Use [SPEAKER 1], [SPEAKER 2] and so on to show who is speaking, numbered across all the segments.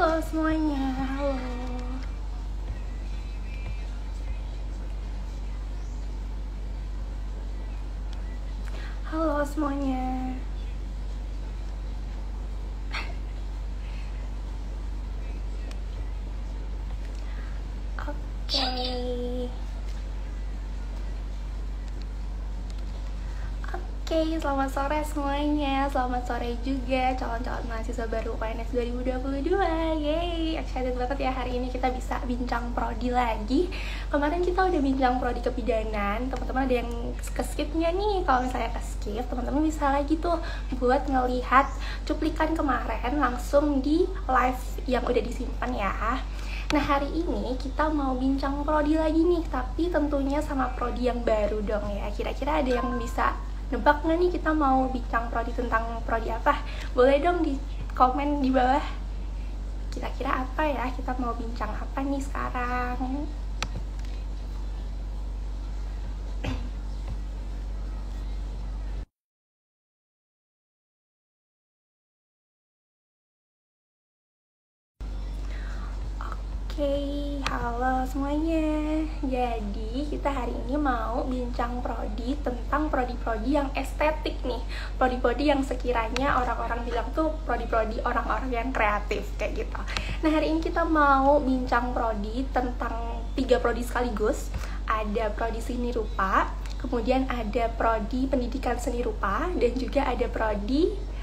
[SPEAKER 1] Halo semuanya, halo. Halo semuanya. Oke. Oke, selamat sore semuanya. Selamat sore juga calon-calon mahasiswa baru UNS 2022. Yeay, excited banget ya hari ini kita bisa bincang prodi lagi. Kemarin kita udah bincang prodi kebidanan. Teman-teman ada yang ke-skip nggak nih? Kalau misalnya ke-skip, teman-teman bisa lagi tuh buat ngelihat cuplikan kemarin langsung di live yang udah disimpan ya. Nah hari ini kita mau bincang prodi lagi nih, tapi tentunya sama prodi yang baru dong ya. Kira-kira ada yang bisa nebak nggak nih kita mau bincang prodi tentang prodi apa? Boleh dong di komen di bawah. Kira-kira apa ya? Kita mau bincang apa nih sekarang? Oke, halo semuanya. Jadi kita hari ini mau bincang prodi tentang prodi-prodi yang estetik nih. Prodi-prodi yang sekiranya orang-orang bilang tuh prodi-prodi orang-orang yang kreatif kayak gitu. Nah hari ini kita mau bincang prodi tentang 3 prodi sekaligus. Ada prodi seni rupa, kemudian ada prodi pendidikan seni rupa, dan juga ada prodi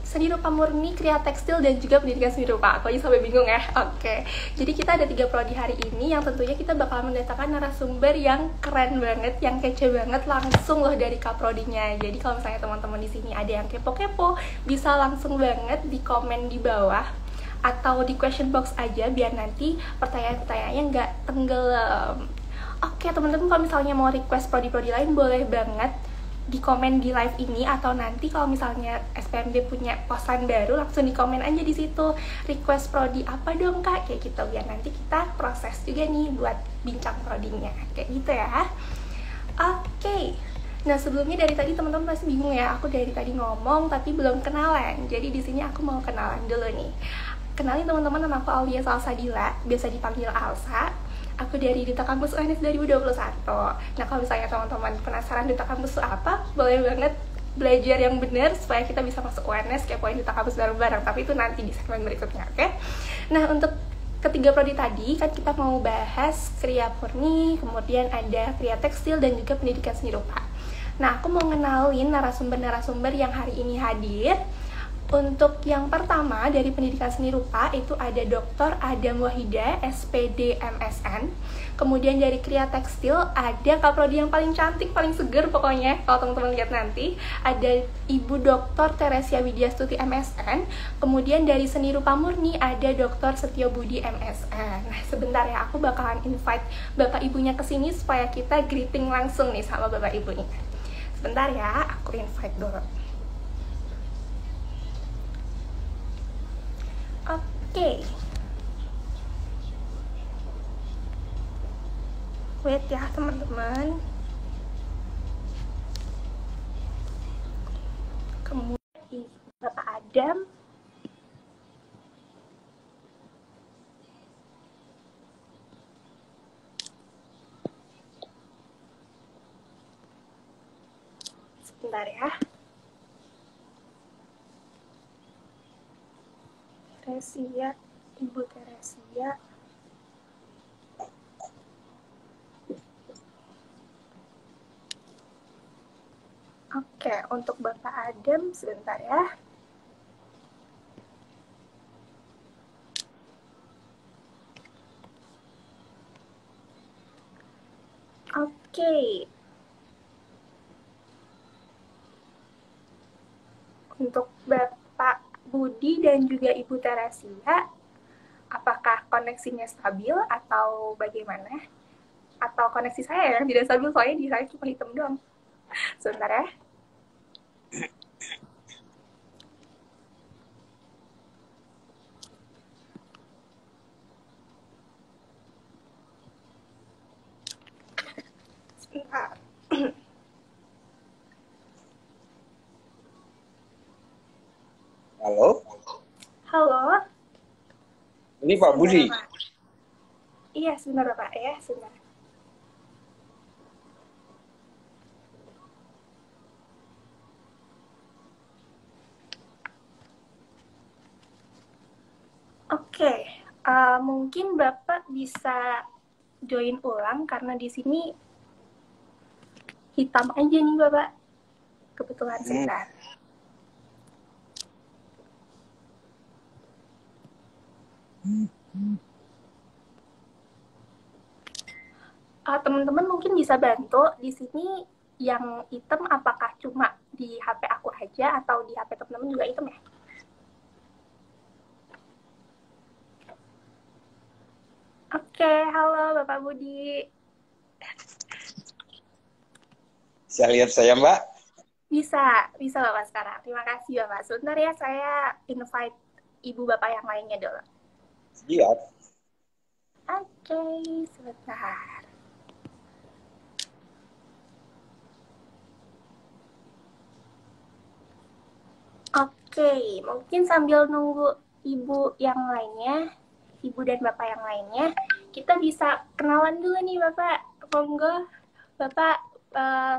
[SPEAKER 1] seni rupa murni, kriya tekstil, dan juga pendidikan seni rupa. Aku aja sampai bingung ya. Oke. Jadi kita ada 3 prodi hari ini yang tentunya kita bakal mendatangkan narasumber yang keren banget, yang kece banget langsung loh dari kaprodinya. Jadi kalau misalnya teman-teman di sini ada yang kepo-kepo, bisa langsung banget di komen di bawah atau di question box aja biar nanti pertanyaan-pertanyaannya nggak tenggelam. Oke, teman-teman kalau misalnya mau request prodi-prodi lain boleh banget di komen di live ini, atau nanti kalau misalnya SPMB punya posan baru langsung di komen aja di situ request prodi apa dong kak, kayak gitu biar nanti kita proses juga nih buat bincang prodinya kayak gitu ya. Oke. Nah sebelumnya dari tadi teman-teman pasti bingung ya, aku dari tadi ngomong tapi belum kenalan. Jadi di sini aku mau kenalan dulu nih. Kenalin teman-teman, nama aku Aulia Salsadila, biasa dipanggil Alsa. Aku dari Duta Kampus UNS 2021. Nah kalau misalnya teman-teman penasaran Duta Kampus itu apa, boleh banget belajar yang benar supaya kita bisa masuk UNS, kepoin Duta Kampus bareng-bareng. Tapi itu nanti di segmen berikutnya, oke? Nah untuk ketiga prodi tadi kan kita mau bahas kriya murni, kemudian ada kriya tekstil, dan juga pendidikan seni rupa. Nah aku mau ngenalin narasumber-narasumber yang hari ini hadir. Untuk yang pertama dari pendidikan seni rupa itu ada Dr. Adam Wahida, SPD MSN. Kemudian dari kriya tekstil ada kaprodi yang paling cantik, paling seger pokoknya kalau teman-teman lihat nanti. Ada Ibu Dr. Teresia Widyastuti MSN. Kemudian dari seni rupa murni ada Dr. Setio Budi MSN. Nah sebentar ya, aku bakalan invite bapak ibunya ke sini supaya kita greeting langsung nih sama bapak ibunya. Sebentar ya, aku invite dulu. Oke. Wait ya teman-teman. Kemudian Bapak Adam. Sebentar ya. Teresia, Ibu Teresia. Oke, untuk Bapak Adam sebentar ya. Oke. Untuk Bapak Budi dan juga Ibu Teresia, apakah koneksinya stabil atau bagaimana? Atau koneksi saya yang tidak stabil, soalnya di saya cuma hitam doang. Sebentar ya. Sebentar.
[SPEAKER 2] Halo?
[SPEAKER 1] Halo?
[SPEAKER 2] Ini Pak
[SPEAKER 1] Sebentar,
[SPEAKER 2] Budi.
[SPEAKER 1] Bapak. Iya, sebentar, Bapak. Ya, sebentar. Oke, mungkin Bapak bisa join ulang karena di sini hitam aja nih, Bapak. Kebetulan sebentar. Teman-teman mungkin bisa bantu di sini yang hitam apakah cuma di HP aku aja atau di HP teman-teman juga hitam ya? Oke, halo Bapak Budi.
[SPEAKER 2] Bisa lihat saya, Mbak?
[SPEAKER 1] Bisa, bisa Bapak sekarang. Terima kasih Bapak. Sebentar ya, saya invite ibu Bapak yang lainnya dulu.
[SPEAKER 2] Siap.
[SPEAKER 1] Oke, sebentar. Oke, mungkin sambil nunggu ibu yang lainnya, ibu dan bapak yang lainnya, kita bisa kenalan dulu nih Bapak. Monggo, Bapak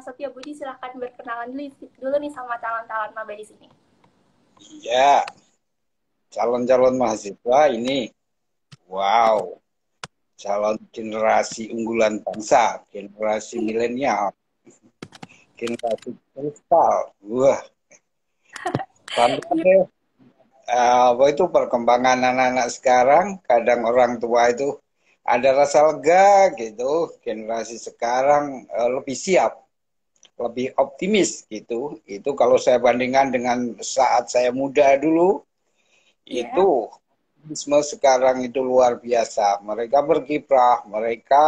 [SPEAKER 1] Setia Budi silahkan berkenalan dulu nih sama calon-calon maba di sini.
[SPEAKER 2] Iya, calon-calon mahasiswa ini, wow, calon generasi unggulan bangsa, generasi milenial, generasi kristal. Wah, bangga deh. Apa itu perkembangan anak-anak sekarang, kadang orang tua itu ada rasa lega gitu, generasi sekarang lebih siap, lebih optimis gitu. Itu kalau saya bandingkan dengan saat saya muda dulu,
[SPEAKER 1] Ya,
[SPEAKER 2] itu optimisme sekarang itu luar biasa. Mereka berkiprah, mereka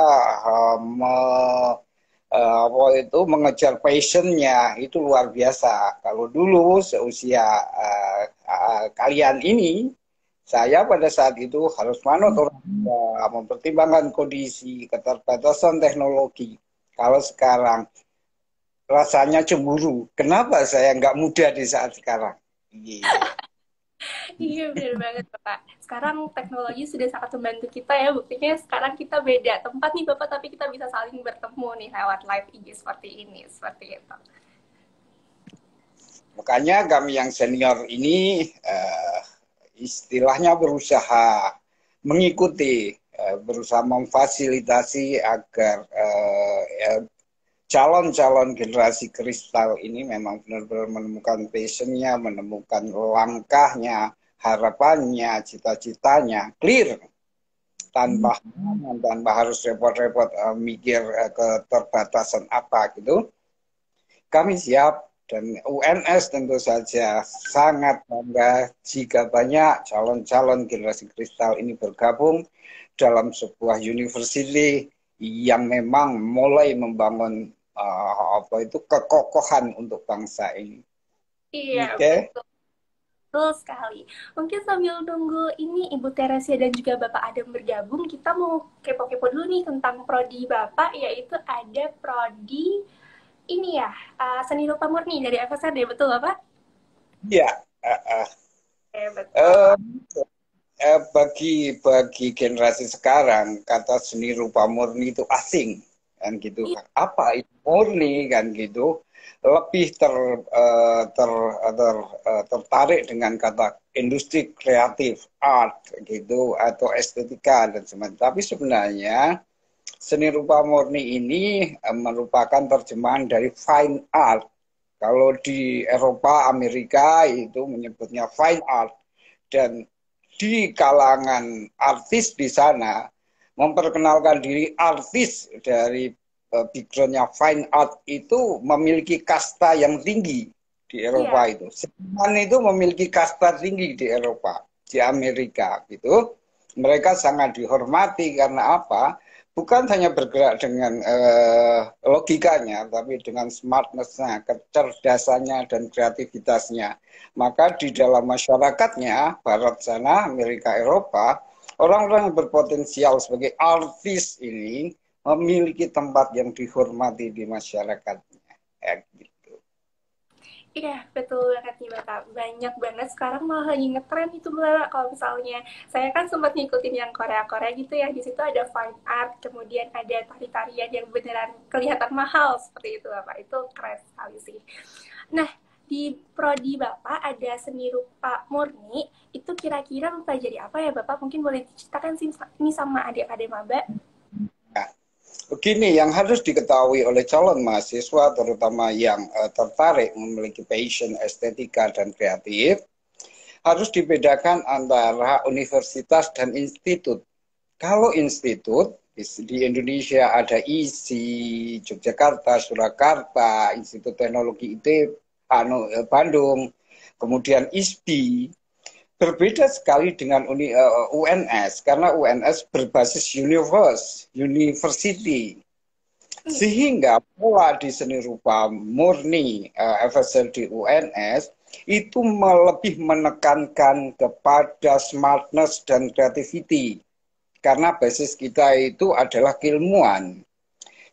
[SPEAKER 2] apa itu mengejar passionnya itu luar biasa. Kalau dulu seusia kalian ini, saya pada saat itu harus manut orang tua, mempertimbangkan kondisi, keterbatasan teknologi. Kalau sekarang rasanya cemburu. Kenapa saya nggak muda di saat sekarang? Gitu.
[SPEAKER 1] iya benar banget Bapak. Sekarang teknologi sudah sangat membantu kita ya. Buktinya sekarang kita beda tempat nih Bapak, tapi kita bisa saling bertemu nih lewat live IG seperti ini, seperti itu.
[SPEAKER 2] Makanya kami yang senior ini istilahnya berusaha mengikuti, berusaha memfasilitasi agar calon-calon generasi kristal ini memang benar-benar menemukan passionnya, menemukan langkahnya, harapannya, cita-citanya, clear, tanpa harus repot-repot mikir keterbatasan apa gitu. Kami siap dan UNS tentu saja sangat bangga jika banyak calon-calon generasi kristal ini bergabung dalam sebuah university yang memang mulai membangun apa itu kekokohan untuk bangsa ini.
[SPEAKER 1] Iya,
[SPEAKER 2] Oke, okay?
[SPEAKER 1] betul sekali. Mungkin sambil nunggu ini Ibu Teresia dan juga Bapak Adam bergabung, kita mau kepo-kepo dulu nih tentang prodi Bapak, yaitu ada prodi ini ya, seni rupa murni dari FSRD, betul Bapak?
[SPEAKER 2] Iya.
[SPEAKER 1] Betul.
[SPEAKER 2] Bagi generasi sekarang kata seni rupa murni itu asing kan gitu.
[SPEAKER 1] Iya,
[SPEAKER 2] Apa itu murni kan gitu? Lebih tertarik dengan kata industri kreatif, art gitu atau estetika dan sebagainya. Tapi sebenarnya seni rupa murni ini merupakan terjemahan dari fine art. Kalau di Eropa, Amerika itu menyebutnya fine art dan di kalangan artis di sana memperkenalkan diri artis dari backgroundnya fine art itu memiliki kasta yang tinggi di Eropa
[SPEAKER 1] iya,
[SPEAKER 2] itu. Seniman itu memiliki kasta tinggi di Eropa, di Amerika gitu. Mereka sangat dihormati karena apa? Bukan hanya bergerak dengan logikanya, tapi dengan smartness-nya, kecerdasannya, dan kreativitasnya. Maka di dalam masyarakatnya, Barat sana, Amerika, Eropa, orang-orang yang berpotensial sebagai artis ini memiliki tempat yang dihormati di masyarakatnya. Ya, gitu.
[SPEAKER 1] Iya, betul banget nih Mbak. Banyak banget sekarang malah lagi ngetren itu Mbak. Kalau misalnya saya kan sempat ngikutin yang Korea-Korea gitu ya. Di situ ada fine art, kemudian ada tari-tarian yang beneran kelihatan mahal seperti itu Bapak. Itu keren sekali sih. Nah, di prodi Bapak ada seni rupa murni. Itu kira-kira mempelajari apa ya Bapak? Mungkin boleh diceritakan sih ini sama adik-adik Maba.
[SPEAKER 2] Nah, begini yang harus diketahui oleh calon mahasiswa, terutama yang tertarik memiliki passion estetika dan kreatif, harus dibedakan antara universitas dan institut. Kalau institut, di Indonesia ada ISI, Yogyakarta, Surakarta, Institut Teknologi Bandung, kemudian ISBI, berbeda sekali dengan UNS, karena UNS berbasis university. Sehingga pola di seni rupa murni FSL di UNS itu lebih menekankan kepada smartness dan creativity. Karena basis kita itu adalah keilmuan.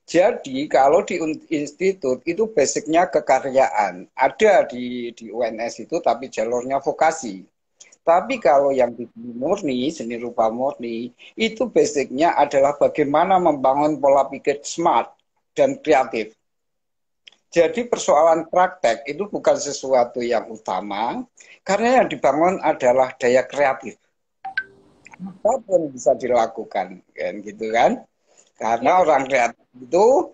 [SPEAKER 2] Jadi kalau di institut itu basicnya kekaryaan. Ada di UNS itu tapi jalurnya vokasi. Tapi kalau yang di murni, seni rupa murni, itu basicnya adalah bagaimana membangun pola pikir smart dan kreatif. Jadi persoalan praktek itu bukan sesuatu yang utama, karena yang dibangun adalah daya kreatif. Apapun bisa dilakukan, kan gitu kan? Karena orang kreatif itu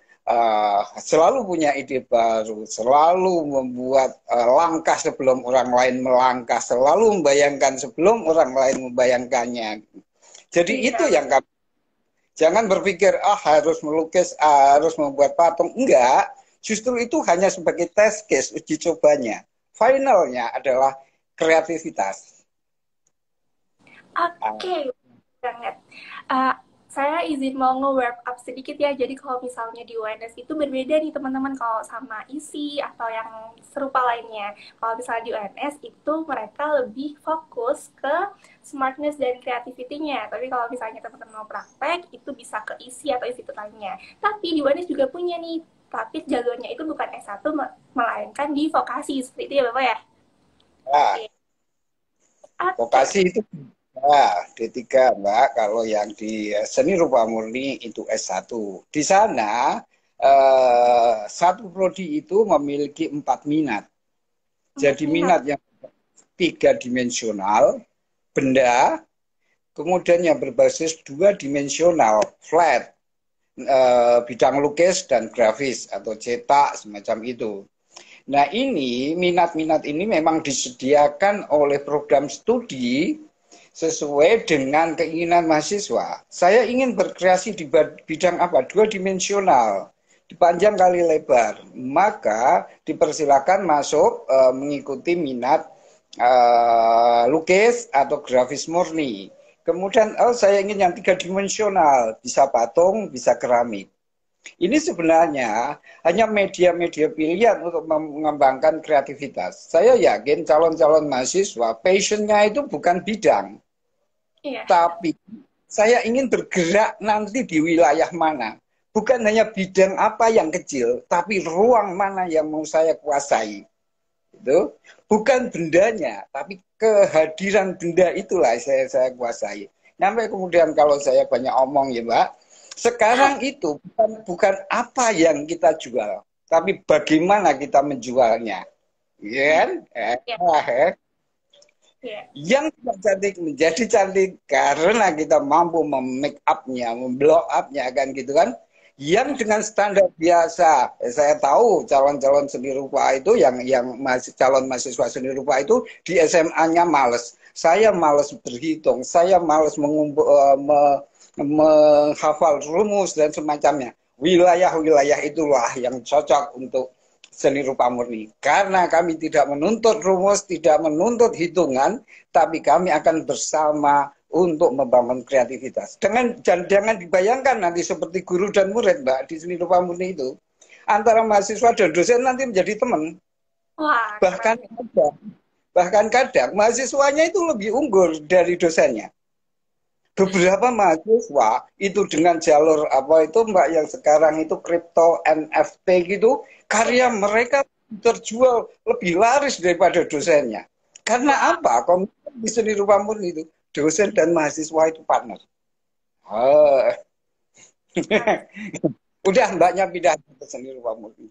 [SPEAKER 2] selalu punya ide baru, selalu membuat langkah sebelum orang lain melangkah, selalu membayangkan sebelum orang lain membayangkannya. Jadi itu yang kami, jangan berpikir harus melukis, harus membuat patung, enggak. Justru itu hanya sebagai test case, uji cobanya. Finalnya adalah kreativitas.
[SPEAKER 1] Oke, banget. Saya izin mau nge-wrap up sedikit ya. Jadi kalau misalnya di UNS itu berbeda nih teman-teman kalau sama isi atau yang serupa lainnya. Kalau misalnya di UNS itu mereka lebih fokus ke smartness dan creativity-nya. Tapi kalau misalnya teman-teman mau praktek itu bisa ke isi atau institut lainnya. Tapi di UNS juga punya nih, tapi jalurnya itu bukan S1 melainkan di vokasi. Seperti itu ya Bapak ya?
[SPEAKER 2] Nah,
[SPEAKER 1] Oke.
[SPEAKER 2] vokasi itu D3 Mbak, kalau yang di seni rupa murni itu S1. Di sana satu prodi itu memiliki 4 minat. Jadi minat yang 3 dimensional, benda, kemudian yang berbasis 2 dimensional, flat, bidang lukis dan grafis atau cetak semacam itu. Nah ini minat-minat ini memang disediakan oleh program studi sesuai dengan keinginan mahasiswa. Saya ingin berkreasi di bidang apa? 2 dimensional, panjang kali lebar. Maka dipersilakan masuk mengikuti minat lukis atau grafis murni. Kemudian saya ingin yang 3 dimensional, bisa patung, bisa keramik. Ini sebenarnya hanya media-media pilihan untuk mengembangkan kreativitas. Saya yakin calon-calon mahasiswa, passionnya itu bukan bidang. Iya. Tapi saya ingin bergerak nanti di wilayah mana. Bukan hanya bidang apa yang kecil, tapi ruang mana yang mau saya kuasai. Itu bukan bendanya, tapi kehadiran benda itulah saya kuasai. Sampai kemudian kalau saya banyak omong ya Mbak, sekarang itu bukan apa yang kita jual, tapi bagaimana kita menjualnya. Kan? Yang tidak cantik menjadi cantik karena kita mampu memake up-nya, memblow up-nya kan gitu kan. Yang dengan standar biasa, saya tahu calon-calon seni rupa itu yang calon mahasiswa seni rupa itu di SMA-nya males. Saya males berhitung, saya males menghafal rumus dan semacamnya. Wilayah-wilayah itulah yang cocok untuk seni rupa murni. Karena kami tidak menuntut rumus, tidak menuntut hitungan, tapi kami akan bersama untuk membangun kreativitas. Jangan dibayangkan nanti seperti guru dan murid, Mbak, di seni rupa murni itu. Antara mahasiswa dan dosen nanti menjadi teman. Wah, bahkan kadang mahasiswanya itu lebih unggul dari dosennya. Beberapa mahasiswa itu dengan jalur apa itu Mbak yang sekarang itu kripto NFT gitu, karya mereka terjual lebih laris daripada dosennya. Karena apa? Komitmen di seni rupa murni itu dosen dan mahasiswa itu partner. Oh. Udah mbaknya pindah ke seni rupa murni.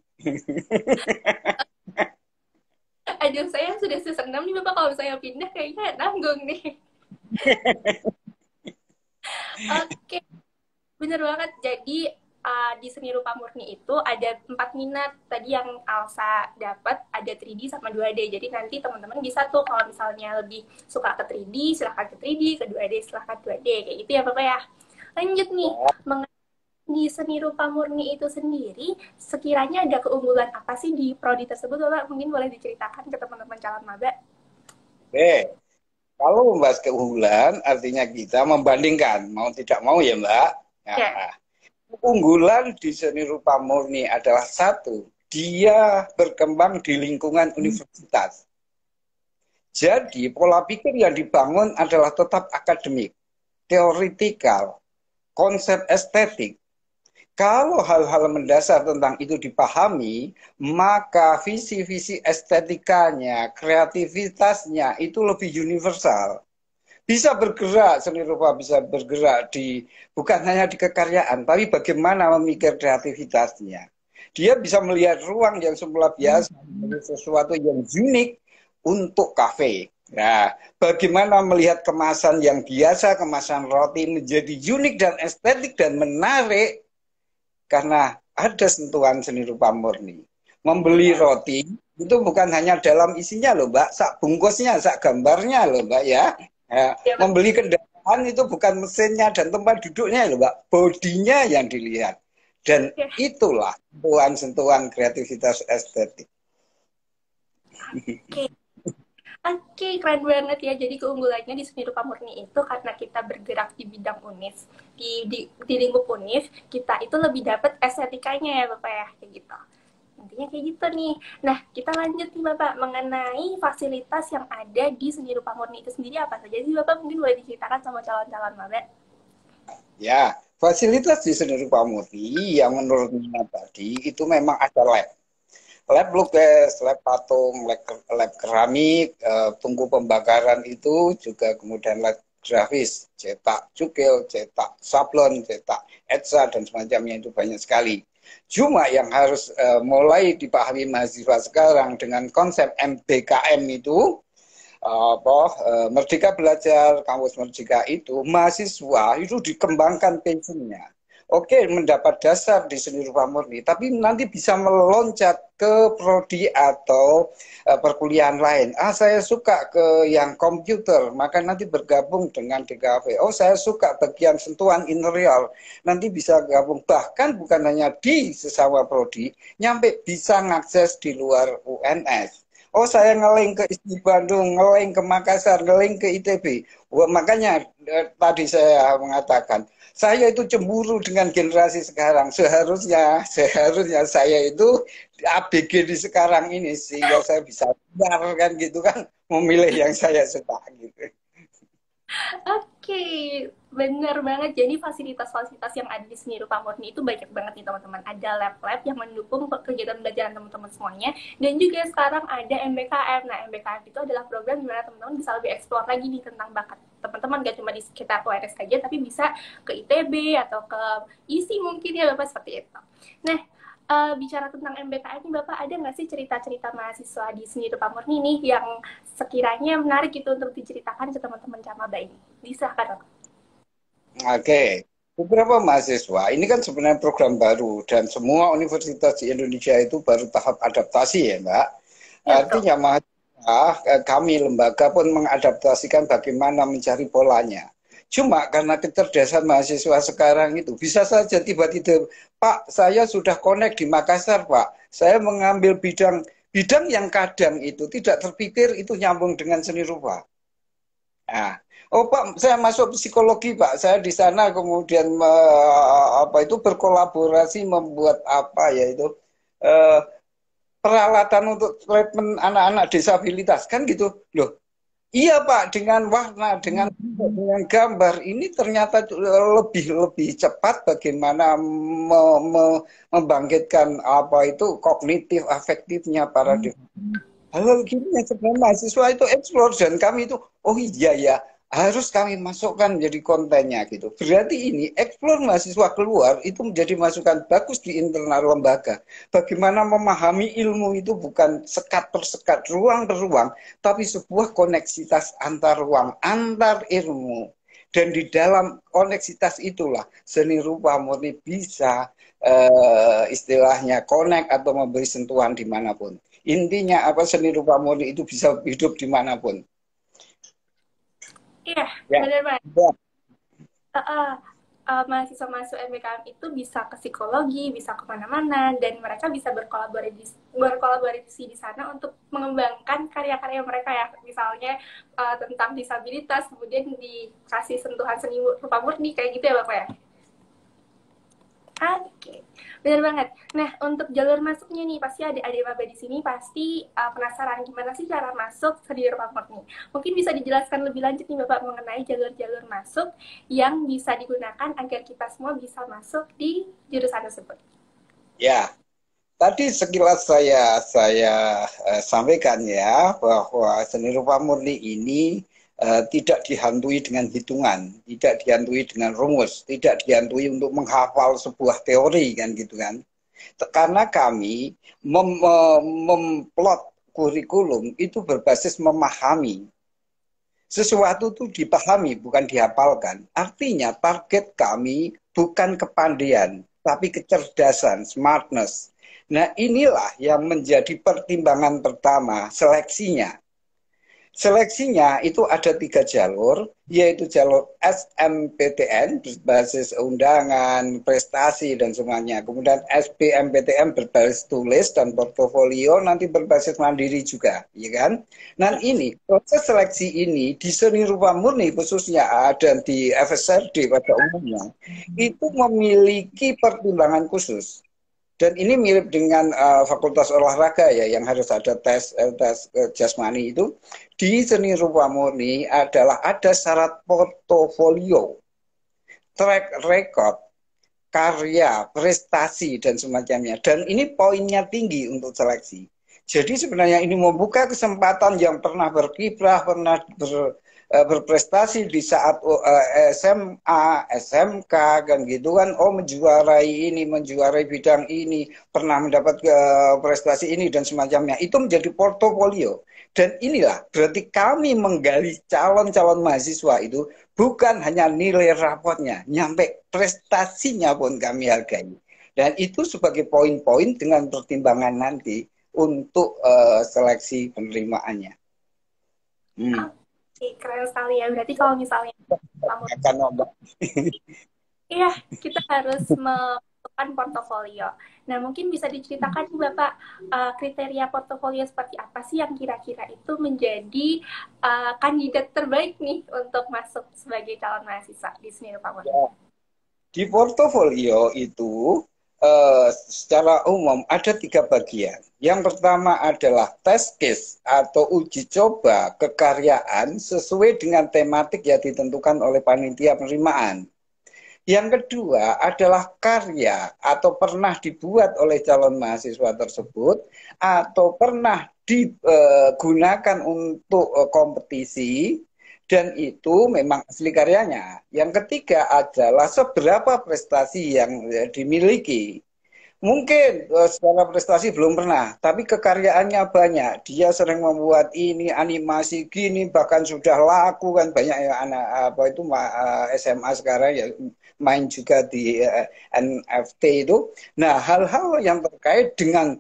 [SPEAKER 1] Aduh, saya sudah semester 6 nih Bapak, kalau saya pindah kayaknya nanggung nih. Oke, bener banget. Jadi di seni rupa murni itu ada 4 minat tadi yang Alsa dapat, ada 3D sama 2D. Jadi nanti teman-teman bisa tuh kalau misalnya lebih suka ke 3D, silahkan ke 3D, ke 2D silahkan 2D, kayak gitu ya Bapak ya. Lanjut nih, di seni rupa murni itu sendiri, sekiranya ada keunggulan apa sih di prodi tersebut Bapak? Mungkin boleh diceritakan ke teman-teman calon maba.
[SPEAKER 2] Oke, kalau membahas keunggulan, artinya kita membandingkan, mau tidak mau ya Mbak. Ya.
[SPEAKER 1] Ya.
[SPEAKER 2] Keunggulan di seni rupa murni adalah satu, dia berkembang di lingkungan universitas. Jadi pola pikir yang dibangun adalah tetap akademik, teoritikal, konsep estetik. Kalau hal-hal mendasar tentang itu dipahami, maka visi-visi estetikanya, kreativitasnya itu lebih universal. Bisa bergerak, seni rupa bisa bergerak di bukan hanya di kekaryaan, tapi bagaimana memikir kreativitasnya. Dia bisa melihat ruang yang semula biasa menjadi sesuatu yang unik untuk kafe. Nah, bagaimana melihat kemasan yang biasa, kemasan roti menjadi unik dan estetik dan menarik karena ada sentuhan seni rupa murni. Membeli roti itu bukan hanya dalam isinya loh Mbak, sak bungkusnya, sak gambarnya loh Mbak ya. Ya, membeli kendaraan itu bukan mesinnya dan tempat duduknya loh Mbak, bodinya yang dilihat. Dan itulah sentuhan-sentuhan kreativitas estetik.
[SPEAKER 1] Oke. Oke, keren banget ya. Jadi keunggulannya di seni rupa murni itu karena kita bergerak di bidang univ, di lingkup univ, kita itu lebih dapat estetikanya ya Bapak ya, kayak gitu. Intinya kayak gitu nih. Nah, kita lanjut nih Bapak, mengenai fasilitas yang ada di seni rupa murni itu sendiri apa saja sih Bapak? Mungkin boleh diceritakan sama calon-calon maba.
[SPEAKER 2] Ya, fasilitas di seni rupa murni yang menurut Nina tadi itu memang ada lab lukis, lab patung, lab keramik, tungku pembakaran itu juga kemudian lab grafis, cetak cukil, cetak sablon, cetak etsa dan semacamnya itu banyak sekali. Cuma yang harus mulai dipahami mahasiswa sekarang dengan konsep MBKM itu Merdeka Belajar, kampus Merdeka itu mahasiswa itu dikembangkan passionnya. Oke, mendapat dasar di seni rupa murni, tapi nanti bisa meloncat ke prodi atau perkuliahan lain. Saya suka ke yang komputer, maka nanti bergabung dengan DKV. Saya suka bagian sentuhan interior, nanti bisa gabung. Bahkan bukan hanya di sesama prodi, nyampe bisa ngakses di luar UNS. Saya ngeling ke ISTI Bandung, ngeling ke Makassar, ngeling ke ITB. Makanya tadi saya mengatakan, saya itu cemburu dengan generasi sekarang. Seharusnya saya itu ABG di sekarang ini sehingga saya bisa benar kan gitu kan, memilih yang saya suka gitu.
[SPEAKER 1] Oke, bener banget. Jadi fasilitas-fasilitas yang ada di seni rupa murni itu banyak banget nih teman-teman. Ada lab-lab yang mendukung kegiatan belajar teman-teman semuanya. Dan juga sekarang ada MBKM. Nah, MBKM itu adalah program di mana teman-teman bisa lebih eksplor lagi nih tentang bakat teman-teman. Gak cuma di sekitar UNS saja, tapi bisa ke ITB atau ke ISI mungkin ya Bapak, seperti itu. Nah, bicara tentang MBKM ini Bapak, ada nggak sih cerita-cerita mahasiswa di seni rupa murni nih yang sekiranya menarik itu untuk diceritakan ke teman-teman Camaba ini? Silahkan Bapak.
[SPEAKER 2] Oke, beberapa mahasiswa ini kan sebenarnya program baru dan semua universitas di Indonesia itu baru tahap adaptasi ya Mbak. Artinya mahasiswa kami lembaga pun mengadaptasikan bagaimana mencari polanya. Cuma karena kecerdasan mahasiswa sekarang itu bisa saja tiba-tiba, Pak, saya sudah connect di Makassar, Pak. Saya mengambil bidang yang kadang itu tidak terpikir itu nyambung dengan seni rupa. Nah, Pak, saya masuk psikologi, Pak. Saya di sana kemudian berkolaborasi membuat apa ya itu peralatan untuk treatment anak-anak disabilitas kan gitu, loh. Iya Pak, dengan warna, dengan gambar ini ternyata lebih lebih cepat bagaimana membangkitkan apa itu kognitif afektifnya para hal gini yang sebenarnya mahasiswa itu explore dan kami itu oh iya ya harus kami masukkan menjadi kontennya gitu. Berarti ini explore mahasiswa keluar itu menjadi masukan bagus di internal lembaga. Bagaimana memahami ilmu itu bukan sekat per sekat, ruang per ruang, tapi sebuah koneksitas antar ruang, antar ilmu. Dan di dalam koneksitas itulah seni rupa murni bisa istilahnya connect atau memberi sentuhan dimanapun. Intinya apa seni rupa murni itu bisa hidup dimanapun.
[SPEAKER 1] Iya,
[SPEAKER 2] Ya.
[SPEAKER 1] benar banget.
[SPEAKER 2] Ya.
[SPEAKER 1] Mahasiswa-mahasiswa MBKM itu bisa ke psikologi, bisa kemana-mana, dan mereka bisa berkolaborasi di sana untuk mengembangkan karya-karya mereka ya, misalnya tentang disabilitas, kemudian dikasih sentuhan seni rupa murni kayak gitu ya Bapak ya. Oke, benar banget. Nah, untuk jalur masuknya nih, pasti adik-adik Bapak di sini pasti penasaran gimana sih cara masuk seni rupa murni. Mungkin bisa dijelaskan lebih lanjut nih Bapak mengenai jalur-jalur masuk yang bisa digunakan agar kita semua bisa masuk di jurusan tersebut.
[SPEAKER 2] Ya, tadi sekilas saya sampaikan ya bahwa seni rupa murni ini tidak dihantui dengan hitungan, tidak dihantui dengan rumus, tidak dihantui untuk menghafal sebuah teori kan gitu kan. Karena kami memplot kurikulum itu berbasis memahami. Sesuatu itu dipahami, bukan dihafalkan. Artinya target kami bukan kepandaian, tapi kecerdasan, smartness. Nah inilah yang menjadi pertimbangan pertama, seleksinya. Seleksinya itu ada 3 jalur, yaitu jalur SMPTN berbasis undangan, prestasi, dan semuanya. Kemudian SBMPTN berbasis tulis dan portofolio, nanti berbasis mandiri juga. Ya kan? Nah ini, proses seleksi ini di seni rupa murni khususnya dan di FSRD pada umumnya, itu memiliki pertimbangan khusus. Dan ini mirip dengan fakultas olahraga ya, yang harus ada tes jasmani itu. Di seni rupa murni adalah ada syarat portofolio, track record, karya, prestasi, dan semacamnya. Dan ini poinnya tinggi untuk seleksi. Jadi sebenarnya ini membuka kesempatan yang pernah berkiprah, pernah berprestasi di saat SMA, SMK kan gitu kan, oh menjuarai ini, menjuarai bidang ini, pernah mendapat prestasi ini dan semacamnya. Itu menjadi portofolio. Dan inilah berarti kami menggali calon-calon mahasiswa itu bukan hanya nilai rapotnya, nyampe prestasinya pun kami hargai. Dan itu sebagai poin-poin dengan pertimbangan nanti untuk seleksi penerimaannya.
[SPEAKER 1] Keren sekali ya. Berarti kalau misalnya iya, kita harus melakukan portofolio. Nah, mungkin bisa diceritakan nih Bapak, kriteria portofolio seperti apa sih yang kira-kira itu menjadi kandidat terbaik nih untuk masuk sebagai calon mahasiswa di seni rupa murni?
[SPEAKER 2] Di portofolio itu secara umum ada 3 bagian. Yang pertama adalah test case atau uji coba kekaryaan sesuai dengan tematik yang ditentukan oleh panitia penerimaan. Yang kedua adalah karya atau pernah dibuat oleh calon mahasiswa tersebut atau pernah digunakan untuk kompetisi dan itu memang asli karyanya. Yang ketiga adalah seberapa prestasi yang dimiliki. Mungkin secara prestasi belum pernah, tapi kekaryaannya banyak. Dia sering membuat ini animasi gini, bahkan sudah laku kan banyak ya anak apa itu SMA sekarang ya main juga di NFT itu. Nah, hal-hal yang terkait dengan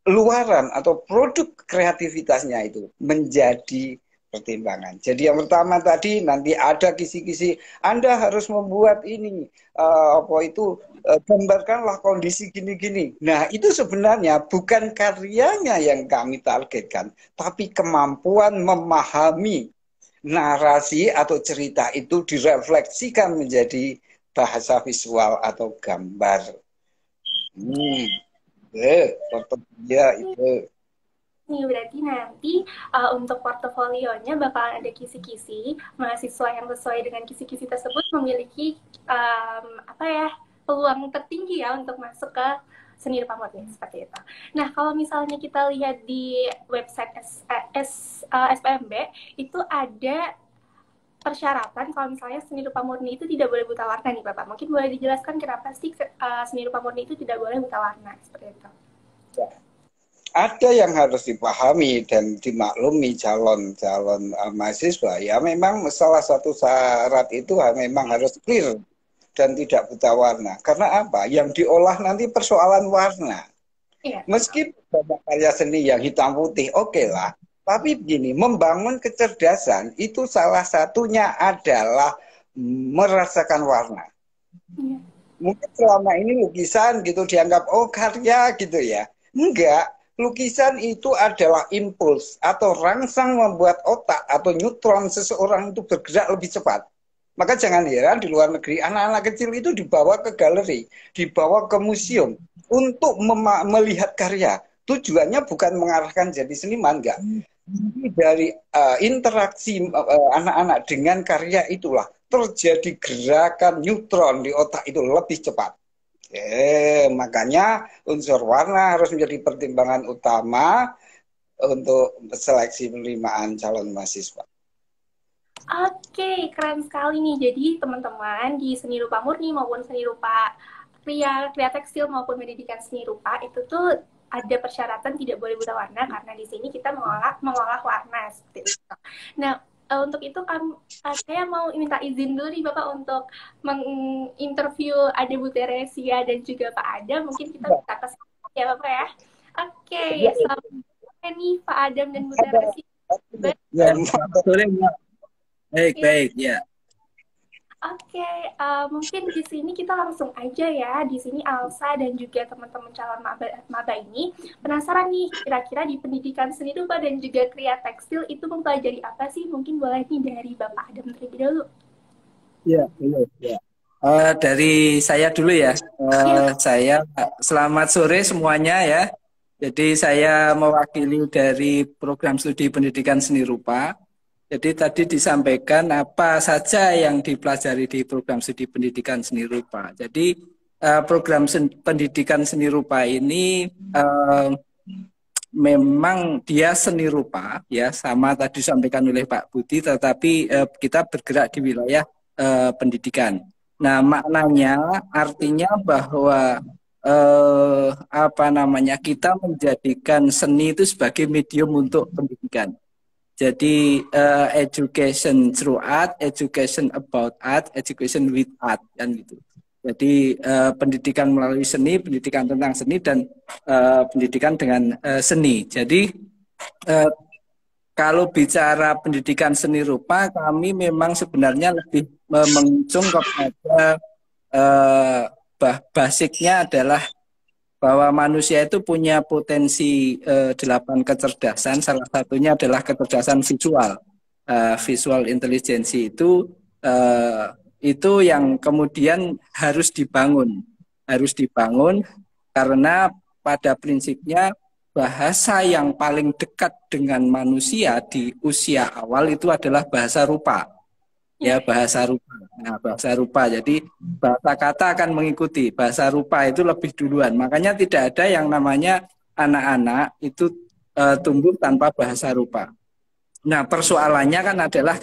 [SPEAKER 2] luaran atau produk kreativitasnya itu menjadi pertimbangan. Jadi yang pertama tadi nanti ada kisi-kisi Anda harus membuat ini apa itu gambarkanlah kondisi gini-gini. Nah, itu sebenarnya bukan karyanya yang kami targetkan, tapi kemampuan memahami narasi atau cerita itu direfleksikan menjadi bahasa visual atau gambar. Ya, itu.
[SPEAKER 1] nih, berarti nanti untuk portofolionya bakalan ada kisi-kisi. Mahasiswa yang sesuai dengan kisi-kisi tersebut memiliki apa ya, peluang tertinggi ya untuk masuk ke seni rupa murni seperti itu. Nah, kalau misalnya kita lihat di website SPMB itu ada persyaratan kalau misalnya seni rupa murni itu tidak boleh buta warna nih Bapak. Mungkin boleh dijelaskan kenapa sih seni rupa murni itu tidak boleh buta warna seperti itu?
[SPEAKER 2] Ada yang harus dipahami dan dimaklumi calon-calon mahasiswa. Ya memang salah satu syarat itu memang harus clear dan tidak buta warna. Karena apa? Yang diolah nanti persoalan warna.
[SPEAKER 1] Iya.
[SPEAKER 2] Meskipun banyak karya seni yang hitam putih, oke lah. Tapi begini, membangun kecerdasan itu salah satunya adalah merasakan warna.
[SPEAKER 1] Iya.
[SPEAKER 2] Mungkin selama ini lukisan gitu dianggap, oh karya gitu ya. Enggak. Lukisan itu adalah impuls atau rangsang membuat otak atau neutron seseorang itu bergerak lebih cepat. Maka jangan heran di luar negeri anak-anak kecil itu dibawa ke galeri, dibawa ke museum untuk melihat karya. Tujuannya bukan mengarahkan jadi seniman, enggak. Dari interaksi anak-anak dengan karya itulah terjadi gerakan neutron di otak itu lebih cepat. Makanya unsur warna harus menjadi pertimbangan utama untuk seleksi penerimaan calon mahasiswa.
[SPEAKER 1] Oke, keren sekali nih. Jadi teman-teman di seni rupa murni maupun seni rupa kriya tekstil maupun pendidikan seni rupa itu tuh ada persyaratan tidak boleh buta warna karena di sini kita mengolah warna seperti itu. Nah, untuk itu saya mau minta izin dulu nih Bapak untuk menginterview Ade Bu Teresia dan juga Pak Adam. Mungkin kita bisa kesempatan ya Bapak ya. Oke, selamat sore nih Pak Adam dan Bu Teresia.
[SPEAKER 3] Baik, ya.
[SPEAKER 1] Oke, mungkin di sini kita langsung aja ya. Di sini Alsa dan juga teman-teman calon maba ini penasaran nih, kira-kira di pendidikan seni rupa dan juga kriya tekstil itu mempelajari apa sih? Mungkin boleh nih dari Bapak Adam terlebih dahulu.
[SPEAKER 3] Ya. Dari saya dulu ya. Saya selamat sore semuanya ya. Jadi saya mewakili dari program studi pendidikan seni rupa. Jadi tadi disampaikan apa saja yang dipelajari di program studi pendidikan seni rupa. Jadi program pendidikan seni rupa ini memang dia seni rupa ya, sama tadi disampaikan oleh Pak Budi, tetapi kita bergerak di wilayah pendidikan. Nah, maknanya artinya bahwa kita menjadikan seni itu sebagai medium untuk pendidikan. Jadi education through art, education about art, education with art, kan gitu. Jadi pendidikan melalui seni, pendidikan tentang seni, dan pendidikan dengan seni. Jadi kalau bicara pendidikan seni rupa, kami memang sebenarnya lebih mengusung kepada basicnya adalah bahwa manusia itu punya potensi 8 kecerdasan, salah satunya adalah kecerdasan visual. Visual intelligence itu yang kemudian harus dibangun karena pada prinsipnya bahasa yang paling dekat dengan manusia di usia awal itu adalah bahasa rupa. Ya, bahasa rupa. Nah, bahasa rupa. Jadi bahasa kata akan mengikuti. Bahasa rupa itu lebih duluan. Makanya tidak ada yang namanya anak-anak itu tumbuh tanpa bahasa rupa. Nah, persoalannya kan adalah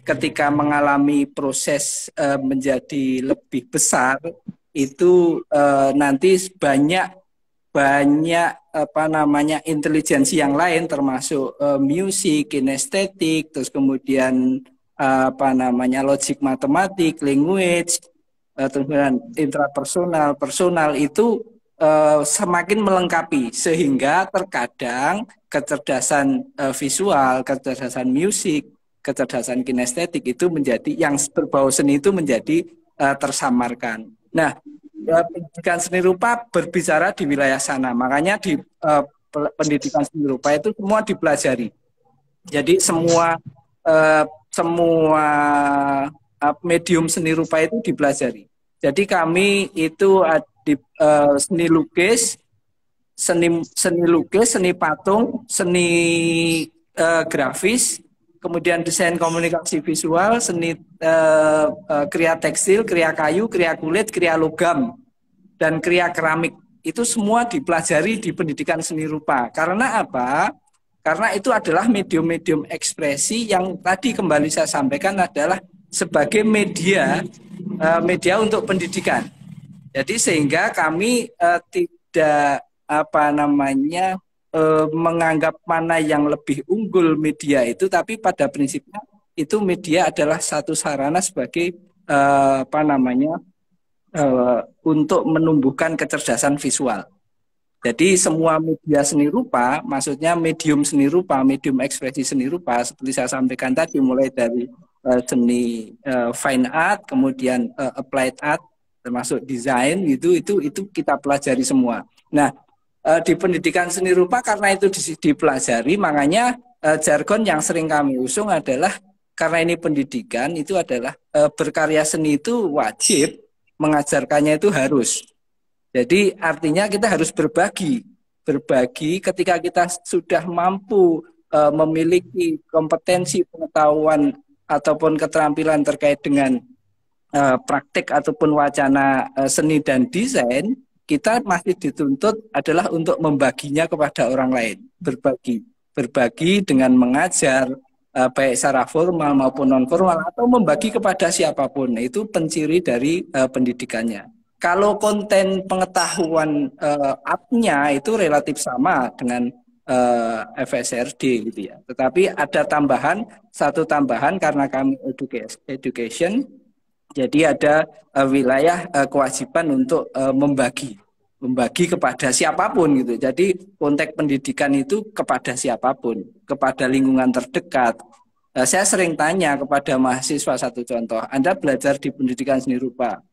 [SPEAKER 3] ketika mengalami proses menjadi lebih besar itu nanti banyak intelijensi yang lain termasuk musik, kinestetik, terus kemudian logik matematik, language, kemudian intrapersonal, personal itu semakin melengkapi sehingga terkadang kecerdasan visual, kecerdasan musik, kecerdasan kinestetik itu menjadi yang berbau seni itu menjadi tersamarkan. Nah, pendidikan seni rupa berbicara di wilayah sana, makanya di pendidikan seni rupa itu semua dipelajari. Jadi semua medium seni rupa itu dipelajari. Jadi kami itu di seni lukis, seni lukis, seni patung, seni grafis, kemudian desain komunikasi visual, seni kriya tekstil, kriya kayu, kriya kulit, kriya logam, dan kriya keramik. Itu semua dipelajari di pendidikan seni rupa. Karena apa? Karena itu adalah medium-medium ekspresi yang tadi kembali saya sampaikan adalah sebagai media untuk pendidikan. Jadi sehingga kami tidak menganggap mana yang lebih unggul media itu, tapi pada prinsipnya itu media adalah satu sarana sebagai untuk menumbuhkan kecerdasan visual. Jadi semua media seni rupa, maksudnya medium seni rupa, medium ekspresi seni rupa, seperti saya sampaikan tadi, mulai dari seni fine art, kemudian applied art, termasuk desain, itu kita pelajari semua. Nah, di pendidikan seni rupa karena itu dipelajari, makanya jargon yang sering kami usung adalah karena ini pendidikan, itu adalah berkarya seni itu wajib, mengajarkannya itu harus. Jadi artinya kita harus berbagi ketika kita sudah mampu memiliki kompetensi pengetahuan ataupun keterampilan terkait dengan praktik ataupun wacana seni dan desain, kita masih dituntut adalah untuk membaginya kepada orang lain, berbagi dengan mengajar baik secara formal maupun non formal atau membagi kepada siapapun. Itu penciri dari pendidikannya. Kalau konten pengetahuan art-nya itu relatif sama dengan FSRD gitu ya. Tetapi ada satu tambahan karena kami education, jadi ada wilayah kewajiban untuk membagi kepada siapapun gitu. Jadi konteks pendidikan itu kepada siapapun, kepada lingkungan terdekat. Saya sering tanya kepada mahasiswa satu contoh, Anda belajar di pendidikan seni rupa,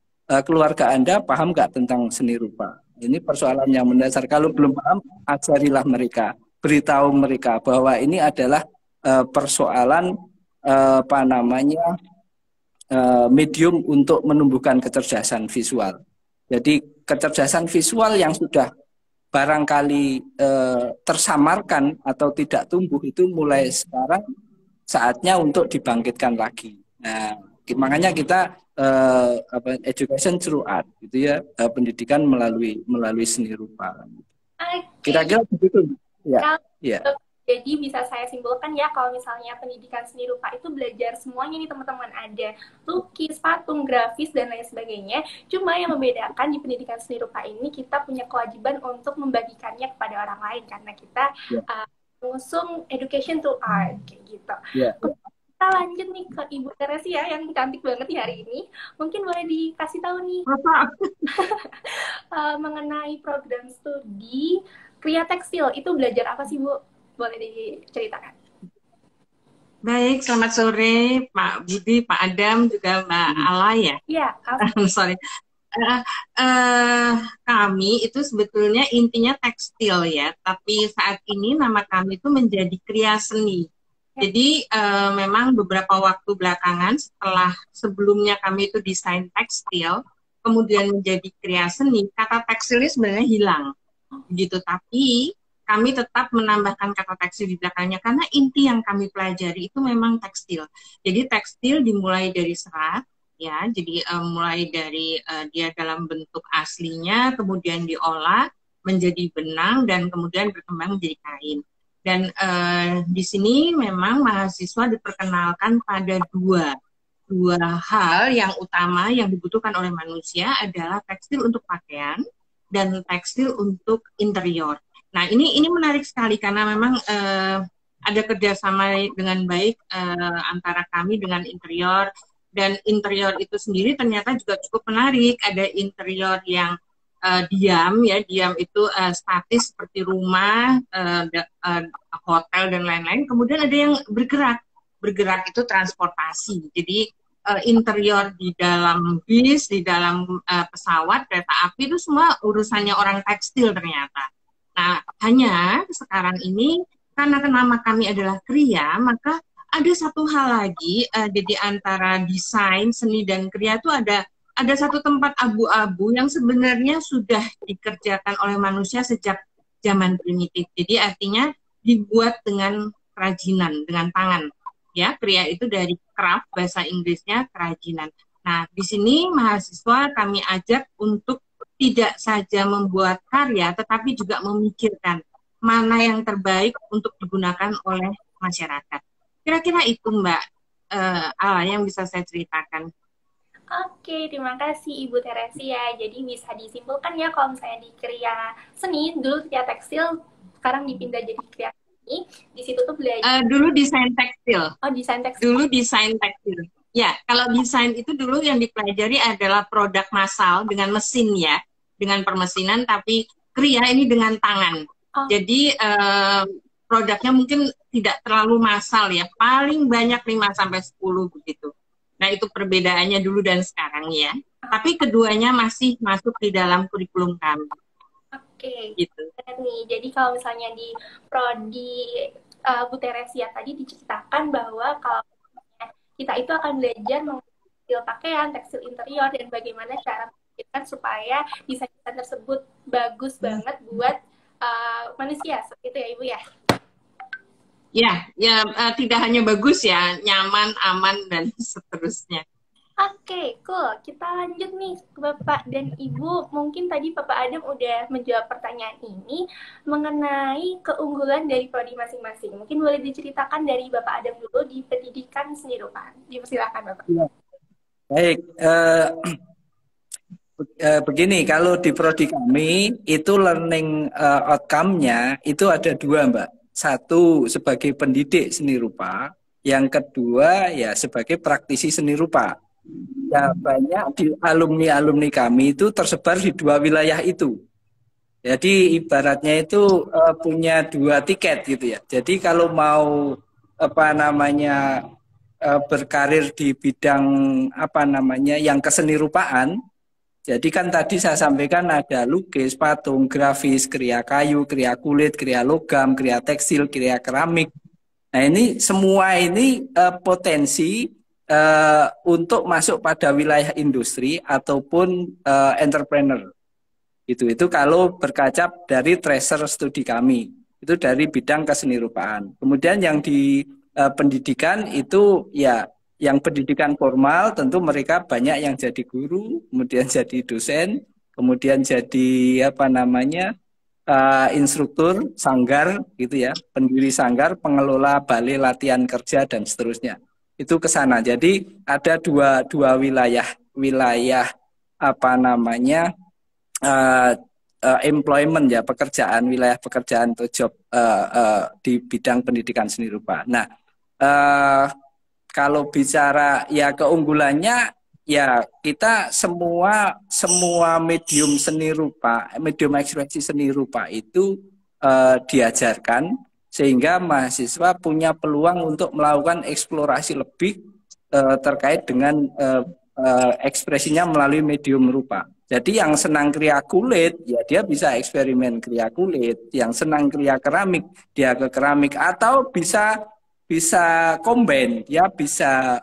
[SPEAKER 3] keluarga Anda paham nggak tentang seni rupa? Ini persoalan yang mendasar. Kalau belum paham, ajarilah mereka, beritahu mereka bahwa ini adalah persoalan medium untuk menumbuhkan kecerdasan visual. Jadi kecerdasan visual yang sudah barangkali tersamarkan atau tidak tumbuh itu mulai sekarang saatnya untuk dibangkitkan lagi. Nah, makanya kita education through art gitu ya, pendidikan melalui seni rupa. Kira-kira begitu ya. Ya.
[SPEAKER 1] Jadi bisa saya simpulkan ya, kalau misalnya pendidikan seni rupa itu belajar semuanya nih teman-teman, ada lukis, patung, grafis, dan lain sebagainya. Cuma yang membedakan di pendidikan seni rupa ini kita punya kewajiban untuk membagikannya kepada orang lain karena kita mengusung education to art kayak gitu. Kita lanjut nih ke Ibu Teresi ya, yang cantik banget nih hari ini. Mungkin boleh dikasih tahu nih mengenai program studi kriya tekstil itu belajar apa sih Bu? Boleh diceritakan.
[SPEAKER 4] Baik, selamat sore Pak Budi, Pak Adam, juga Mbak Ala ya.
[SPEAKER 1] Iya.
[SPEAKER 4] Sorry. Kami itu sebetulnya intinya tekstil ya, tapi saat ini nama kami itu menjadi kriya seni. Jadi memang beberapa waktu belakangan setelah sebelumnya kami itu desain tekstil, kemudian menjadi kriya seni, kata tekstil ini sebenarnya hilang, gitu. Tapi kami tetap menambahkan kata tekstil di belakangnya karena inti yang kami pelajari itu memang tekstil. Jadi tekstil dimulai dari serat, ya. Jadi mulai dari dia dalam bentuk aslinya, kemudian diolah menjadi benang dan kemudian berkembang menjadi kain. Dan di sini memang mahasiswa diperkenalkan pada dua hal yang utama yang dibutuhkan oleh manusia adalah tekstil untuk pakaian dan tekstil untuk interior. Nah ini menarik sekali karena memang ada kerjasama dengan baik antara kami dengan interior, dan interior itu sendiri ternyata juga cukup menarik. Ada interior yang diam itu statis seperti rumah, hotel dan lain-lain. Kemudian ada yang bergerak itu transportasi. Jadi interior di dalam bis, di dalam pesawat, kereta api itu semua urusannya orang tekstil ternyata. Nah hanya sekarang ini karena nama kami adalah kriya, maka ada satu hal lagi di antara desain, seni dan kriya itu ada satu tempat abu-abu yang sebenarnya sudah dikerjakan oleh manusia sejak zaman primitif. Jadi artinya dibuat dengan kerajinan, dengan tangan. Ya, kriya itu dari craft, bahasa Inggrisnya kerajinan. Nah, di sini mahasiswa kami ajak untuk tidak saja membuat karya, tetapi juga memikirkan mana yang terbaik untuk digunakan oleh masyarakat. Kira-kira itu Mbak yang bisa saya ceritakan.
[SPEAKER 1] Oke, terima kasih Ibu Teresia. Jadi bisa disimpulkan ya kalau misalnya di kriya seni, dulu kriya tekstil, sekarang dipindah jadi kriya seni. Di situ tuh belajar.
[SPEAKER 4] Dulu desain tekstil.
[SPEAKER 1] Oh, desain tekstil.
[SPEAKER 4] Dulu desain tekstil. Ya, kalau desain itu dulu yang dipelajari adalah produk massal dengan mesin ya, dengan permesinan, tapi kriya ini dengan tangan. Oh. Jadi produknya mungkin tidak terlalu massal ya, paling banyak 5-10 begitu. Nah, itu perbedaannya dulu dan sekarang ya. Tapi keduanya masih masuk di dalam kurikulum kami.
[SPEAKER 1] Oke, gitu. Nih, jadi kalau misalnya di prodi Bu Teresia tadi diceritakan bahwa kalau kita itu akan belajar mengambil pakaian, tekstil interior, dan bagaimana cara memikirkan supaya desain tersebut bagus banget buat manusia. Seperti itu ya Ibu ya?
[SPEAKER 4] Ya, tidak hanya bagus ya, nyaman, aman, dan seterusnya.
[SPEAKER 1] Oke, cool. Kita lanjut nih ke Bapak dan Ibu. Mungkin tadi Bapak Adam udah menjawab pertanyaan ini mengenai keunggulan dari prodi masing-masing. Mungkin boleh diceritakan dari Bapak Adam dulu di pendidikan seni rupa. Dipersilakan Bapak. Ya.
[SPEAKER 3] Baik, begini, kalau di prodi kami itu learning outcome-nya itu ada 2 Mbak. 1 sebagai pendidik seni rupa, yang kedua ya sebagai praktisi seni rupa. Ya, banyak di alumni kami itu tersebar di 2 wilayah itu. Jadi ibaratnya itu punya 2 tiket gitu ya. Jadi kalau mau berkarir di bidang yang kesenirupaan, jadi kan tadi saya sampaikan ada lukis, patung, grafis, kriya kayu, kriya kulit, kriya logam, kriya tekstil, kriya keramik. Nah, ini semua ini potensi untuk masuk pada wilayah industri ataupun entrepreneur. Itu kalau berkaca dari tracer studi kami. Itu dari bidang kesenirupaan. Kemudian yang di pendidikan itu ya yang pendidikan formal tentu mereka banyak yang jadi guru, kemudian jadi dosen, kemudian jadi instruktur sanggar gitu ya, pendiri sanggar, pengelola balai latihan kerja dan seterusnya. Itu ke sana. Jadi ada dua wilayah employment ya, pekerjaan, wilayah pekerjaan atau job di bidang pendidikan seni rupa. Nah, kalau bicara ya keunggulannya ya kita semua medium seni rupa, medium ekspresi seni rupa itu diajarkan sehingga mahasiswa punya peluang untuk melakukan eksplorasi lebih terkait dengan ekspresinya melalui medium rupa. Jadi yang senang kriya kulit, ya dia bisa eksperimen kriya kulit. Yang senang kriya keramik, dia ke keramik. Atau bisa combine, ya bisa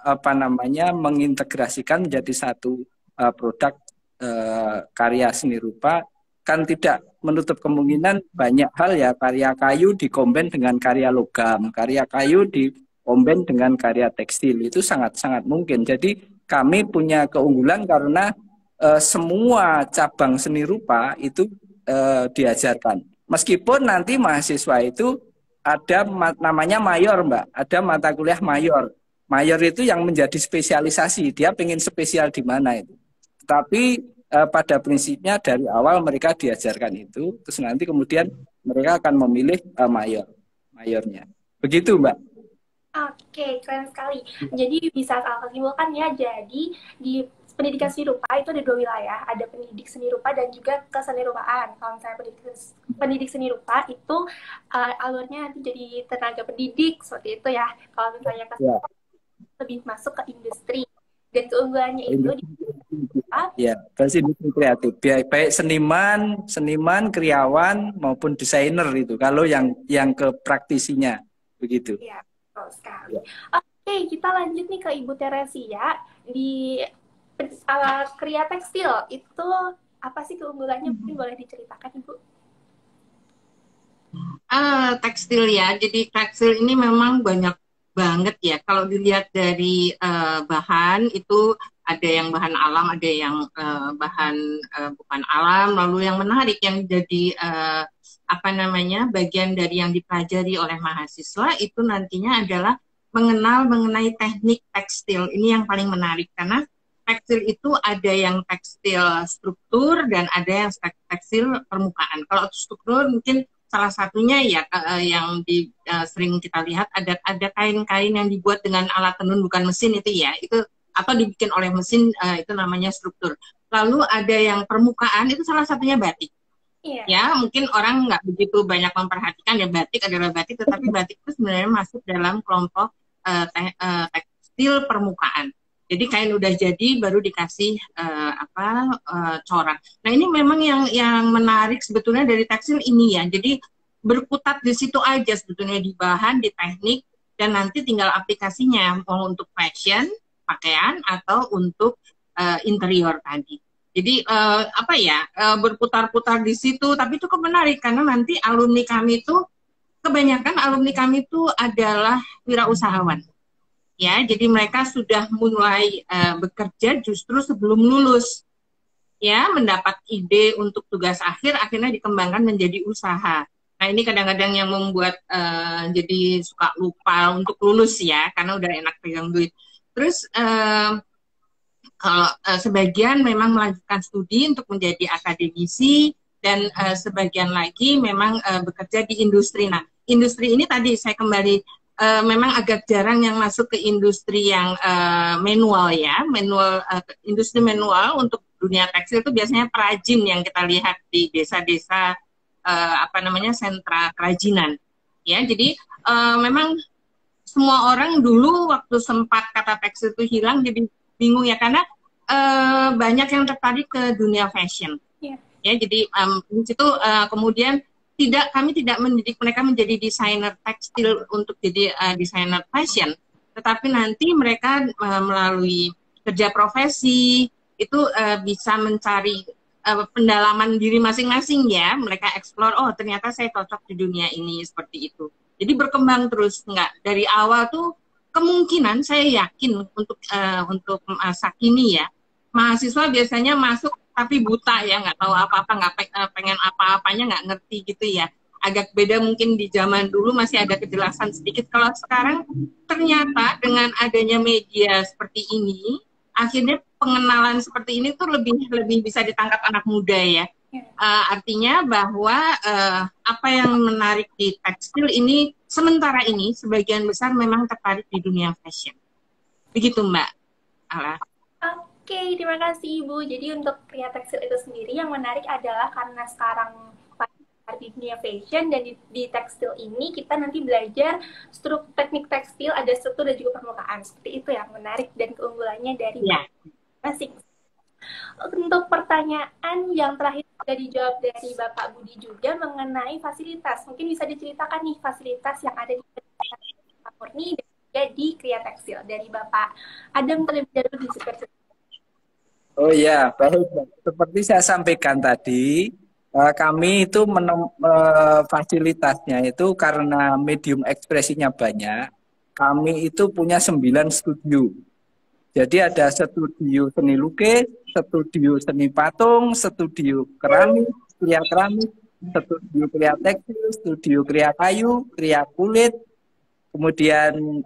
[SPEAKER 3] mengintegrasikan menjadi satu produk karya seni rupa. Kan tidak menutup kemungkinan banyak hal ya, karya kayu dikomben dengan karya logam, karya kayu dikomben dengan karya tekstil. Itu sangat-sangat mungkin. Jadi kami punya keunggulan karena semua cabang seni rupa itu diajarkan. Meskipun nanti mahasiswa itu ada namanya mayor, Mbak. Ada mata kuliah mayor. Mayor itu yang menjadi spesialisasi. Dia pengen spesial di mana itu. Tapi pada prinsipnya dari awal mereka diajarkan itu. Terus nanti kemudian mereka akan memilih mayornya. Begitu, Mbak.
[SPEAKER 1] Oke, keren sekali. Jadi bisa saya simpulkan ya. Jadi di pendidikan seni rupa itu ada 2 wilayah, ada pendidik seni rupa dan juga kesenirupaan. Kalau misalnya pendidik seni rupa itu alurnya nanti jadi tenaga pendidik seperti itu ya. Kalau misalnya lebih masuk ke industri dan keunggulannya itu
[SPEAKER 3] ya, pasti industri kreatif. Baik seniman, kriawan maupun desainer itu. Kalau yang ke praktisinya begitu.
[SPEAKER 1] Iya, betul sekali. Ya. Oke, kita lanjut nih ke Ibu Teresia di kriya tekstil itu apa sih keunggulannya? Mungkin boleh diceritakan Ibu?
[SPEAKER 4] Tekstil ya. Jadi tekstil ini memang banyak banget ya. Kalau dilihat dari bahan itu ada yang bahan alam, ada yang bahan bukan alam. Lalu yang menarik yang jadi apa namanya bagian dari yang dipelajari oleh mahasiswa itu nantinya adalah mengenai teknik tekstil. Ini yang paling menarik karena tekstil itu ada yang tekstil struktur dan ada yang tekstil permukaan. Kalau struktur mungkin salah satunya ya yang sering kita lihat ada kain-kain yang dibuat dengan alat tenun bukan mesin itu ya, itu atau dibikin oleh mesin, itu namanya struktur. Lalu ada yang permukaan, itu salah satunya batik. Yeah. Ya, mungkin orang nggak begitu banyak memperhatikan ya batik adalah batik, tetapi batik itu sebenarnya masuk dalam kelompok tekstil permukaan. Jadi kain udah jadi baru dikasih corak. Nah ini memang yang menarik sebetulnya dari tekstil ini ya. Jadi berkutat di situ aja sebetulnya di bahan, di teknik, dan nanti tinggal aplikasinya mau untuk fashion, pakaian atau untuk interior tadi. Jadi berputar-putar di situ. Tapi cukup menarik karena nanti kebanyakan alumni kami itu adalah wirausahawan. Ya, jadi mereka sudah mulai bekerja justru sebelum lulus, ya, mendapat ide untuk tugas akhir, akhirnya dikembangkan menjadi usaha. Nah ini kadang-kadang yang membuat jadi suka lupa untuk lulus ya, karena udah enak pegang duit. Terus kalau sebagian memang melanjutkan studi untuk menjadi akademisi dan sebagian lagi memang bekerja di industri. Nah industri ini tadi saya kembali. Memang agak jarang yang masuk ke industri yang manual ya, industri manual untuk dunia tekstil itu biasanya perajin yang kita lihat di desa-desa sentra kerajinan ya. Jadi memang semua orang dulu waktu sempat kata tekstil itu hilang jadi bingung ya karena banyak yang tertarik ke dunia fashion ya. Jadi di situ kemudian kami tidak mendidik mereka menjadi desainer tekstil untuk jadi desainer fashion, tetapi nanti mereka melalui kerja profesi itu bisa mencari pendalaman diri masing-masing ya, mereka explore, oh ternyata saya cocok di dunia ini seperti itu. Jadi berkembang terus, nggak dari awal tuh kemungkinan saya yakin untuk masa kini ya, mahasiswa biasanya masuk tapi buta ya, nggak tahu apa-apa, nggak pengen apa-apanya, nggak ngerti gitu ya. Agak beda mungkin di zaman dulu masih ada kejelasan sedikit. Kalau sekarang ternyata dengan adanya media seperti ini, akhirnya pengenalan seperti ini tuh lebih bisa ditangkap anak muda ya. Artinya bahwa apa yang menarik di tekstil ini sementara ini sebagian besar memang tertarik di dunia fashion. Begitu Mbak Ala.
[SPEAKER 1] Oke, terima kasih Ibu. Jadi untuk Kria Tekstil itu sendiri yang menarik adalah karena sekarang di dunia fashion dan di tekstil ini kita nanti belajar teknik tekstil, ada struktur dan juga permukaan. Seperti itu yang menarik dan keunggulannya dari masing. Untuk pertanyaan yang terakhir sudah dijawab dari Bapak Budi juga mengenai fasilitas. Mungkin bisa diceritakan nih fasilitas yang ada di Pak Murni dan juga di Kria Tekstil dari Bapak Adam terlebih dahulu di Super.
[SPEAKER 3] Oh ya, baik. Seperti saya sampaikan tadi, kami itu fasilitasnya itu karena medium ekspresinya banyak, kami itu punya 9 studio. Jadi ada studio seni lukis, studio seni patung, studio keramik, kria keramik, studio kria tekstil, studio kria kayu, kria kulit, kemudian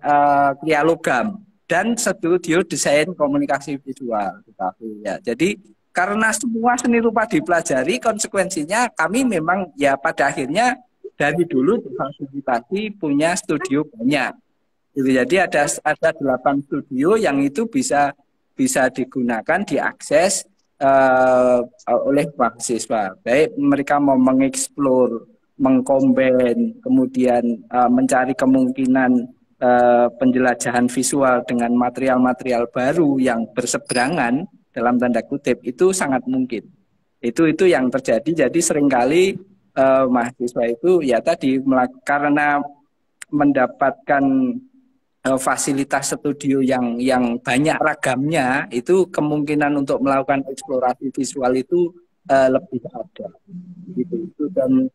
[SPEAKER 3] kria logam, dan studio desain komunikasi visual. Ya, jadi karena semua seni rupa dipelajari, konsekuensinya kami memang ya pada akhirnya dari dulu difasilitasi punya studio banyak. Jadi ada 8 studio yang itu bisa digunakan, diakses oleh mahasiswa. Baik mereka mau mengeksplor, mengkombin, kemudian mencari kemungkinan penjelajahan visual dengan material-material baru yang berseberangan dalam tanda kutip, itu sangat mungkin. Itu yang terjadi. Jadi seringkali mahasiswa itu ya tadi karena mendapatkan fasilitas studio yang banyak ragamnya, itu kemungkinan untuk melakukan eksplorasi visual itu lebih ada. Gitu. Dan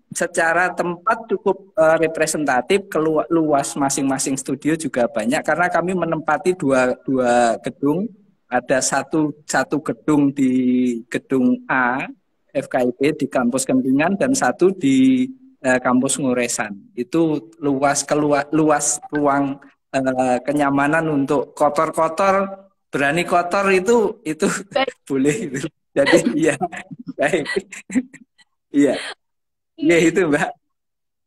[SPEAKER 3] secara tempat cukup representatif, luas masing-masing studio juga banyak karena kami menempati dua gedung, ada satu gedung di gedung A FKIP di kampus Kempingan dan satu di kampus Ngoresan. Itu luas ruang kenyamanan untuk kotor-kotor, berani kotor itu
[SPEAKER 1] Baik.
[SPEAKER 3] boleh gitu. Jadi iya baik. Iya. Iya itu Mbak.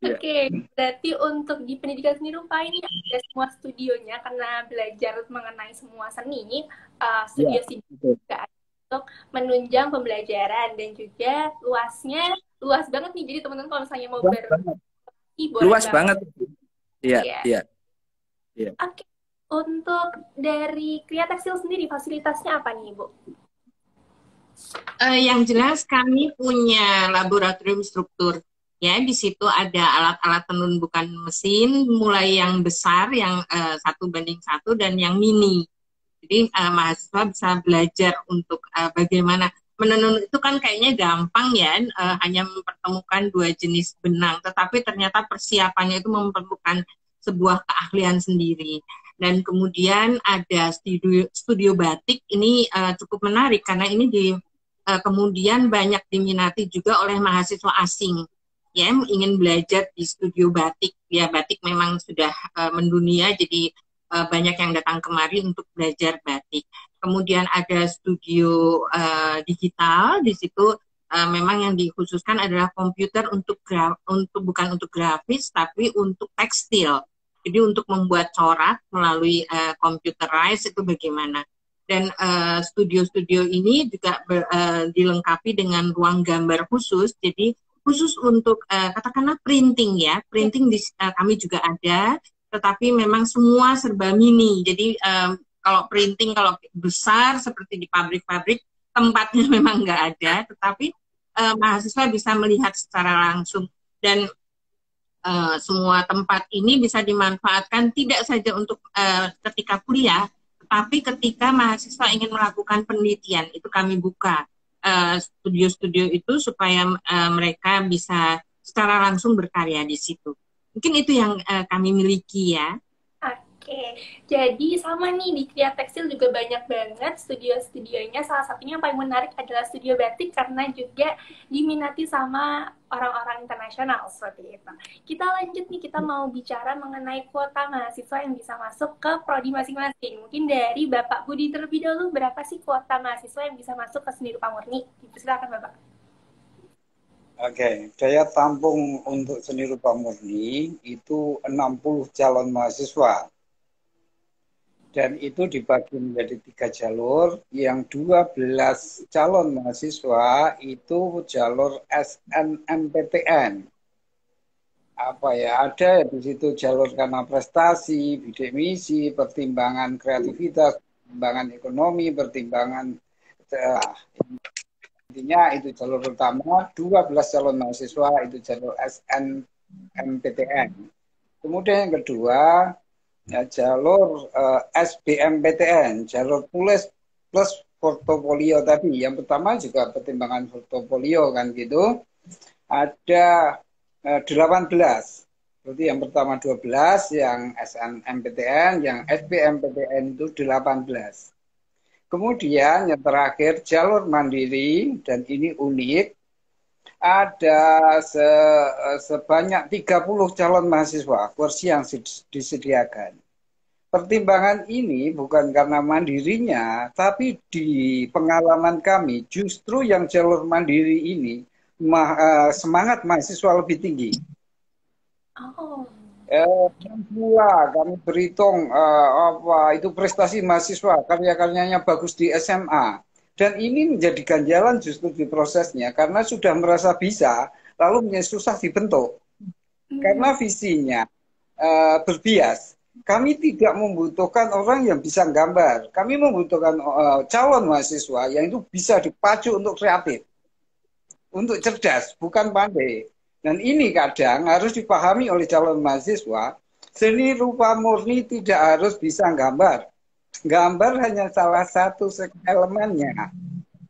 [SPEAKER 3] Iya.
[SPEAKER 1] Oke, berarti untuk di pendidikan seni rupa ini ada semua studionya karena belajar mengenai semua seni,
[SPEAKER 3] Iya,
[SPEAKER 1] studio-studio
[SPEAKER 3] betul.
[SPEAKER 1] juga ada untuk menunjang pembelajaran dan juga luasnya luas banget nih. Jadi teman-teman kalau misalnya mau
[SPEAKER 3] Luas banget.
[SPEAKER 1] boleh
[SPEAKER 3] Luas
[SPEAKER 1] banget.
[SPEAKER 3] banget. Iya,
[SPEAKER 1] Iya.
[SPEAKER 3] iya. Iya.
[SPEAKER 1] Oke, untuk dari Kria Tekstil sendiri fasilitasnya apa nih, Ibu?
[SPEAKER 4] Yang jelas kami punya laboratorium struktur. Ya, di situ ada alat-alat penumbukan mesin, mulai yang besar, yang 1:1 dan yang mini. Jadi mahasiswa bisa belajar untuk bagaimana menenun itu kan kayaknya gampang ya, hanya mempertemukan 2 jenis benang, tetapi ternyata persiapannya itu memerlukan sebuah keahlian sendiri. Dan kemudian ada studio batik, ini cukup menarik karena ini kemudian banyak diminati juga oleh mahasiswa asing ya, ingin belajar di studio batik. Ya, batik memang sudah mendunia, jadi banyak yang datang kemari untuk belajar batik. Kemudian ada studio digital, di situ memang yang dikhususkan adalah komputer bukan untuk grafis tapi untuk tekstil. Jadi untuk membuat corak melalui computerized itu bagaimana. Dan studio-studio ini juga dilengkapi dengan ruang gambar khusus, jadi khusus untuk katakanlah printing ya, printing kami juga ada, tetapi memang semua serba mini. Jadi kalau printing kalau besar seperti di pabrik-pabrik tempatnya memang nggak ada, tetapi mahasiswa bisa melihat secara langsung dan semua tempat ini bisa dimanfaatkan tidak saja untuk ketika kuliah, tapi ketika mahasiswa ingin melakukan penelitian, itu kami buka studio-studio itu supaya mereka bisa secara langsung berkarya di situ. Mungkin itu yang kami miliki ya.
[SPEAKER 1] Oke, jadi sama nih di Kria Tekstil juga banyak banget studio-studionya. Salah satunya yang paling menarik adalah studio batik karena juga diminati sama orang-orang internasional seperti itu. Kita lanjut nih, kita mau bicara mengenai kuota mahasiswa yang bisa masuk ke prodi masing-masing. Mungkin dari Bapak Budi terlebih dahulu, berapa sih kuota mahasiswa yang bisa masuk ke Seni Rupa Murni? Silakan Bapak.
[SPEAKER 2] Oke, daya tampung untuk Seni Rupa Murni itu 60 calon mahasiswa. Dan itu dibagi menjadi 3 jalur, yang 12 calon mahasiswa itu jalur SNMPTN. Apa ya, ada di situ jalur karena prestasi, bidik misi, pertimbangan kreativitas, pertimbangan ekonomi, pertimbangan intinya itu jalur utama. 12 calon mahasiswa itu jalur SNMPTN. Kemudian yang kedua, ya, jalur SBMPTN, jalur tulis plus portofolio tadi. Yang pertama juga pertimbangan portofolio kan gitu. Ada 18. Berarti yang pertama 12, yang SNMPTN, yang SBMPTN itu 18. Kemudian yang terakhir jalur mandiri, dan ini unik, ada sebanyak 30 calon mahasiswa kursi yang disediakan. Pertimbangan ini bukan karena mandirinya, tapi di pengalaman kami justru yang jalur mandiri ini semangat mahasiswa lebih tinggi.
[SPEAKER 1] Oh.
[SPEAKER 2] Kami berhitung apa itu prestasi mahasiswa, karya-karyanya bagus di SMA. Dan ini menjadi ganjalan justru di prosesnya, karena sudah merasa bisa, lalu menjadi susah dibentuk. Karena visinya berbias. Kami tidak membutuhkan orang yang bisa gambar. Kami membutuhkan calon mahasiswa yang itu bisa dipacu untuk kreatif. Untuk cerdas, bukan pandai. Dan ini kadang harus dipahami oleh calon mahasiswa, seni rupa murni tidak harus bisa gambar. Gambar hanya salah satu elemennya.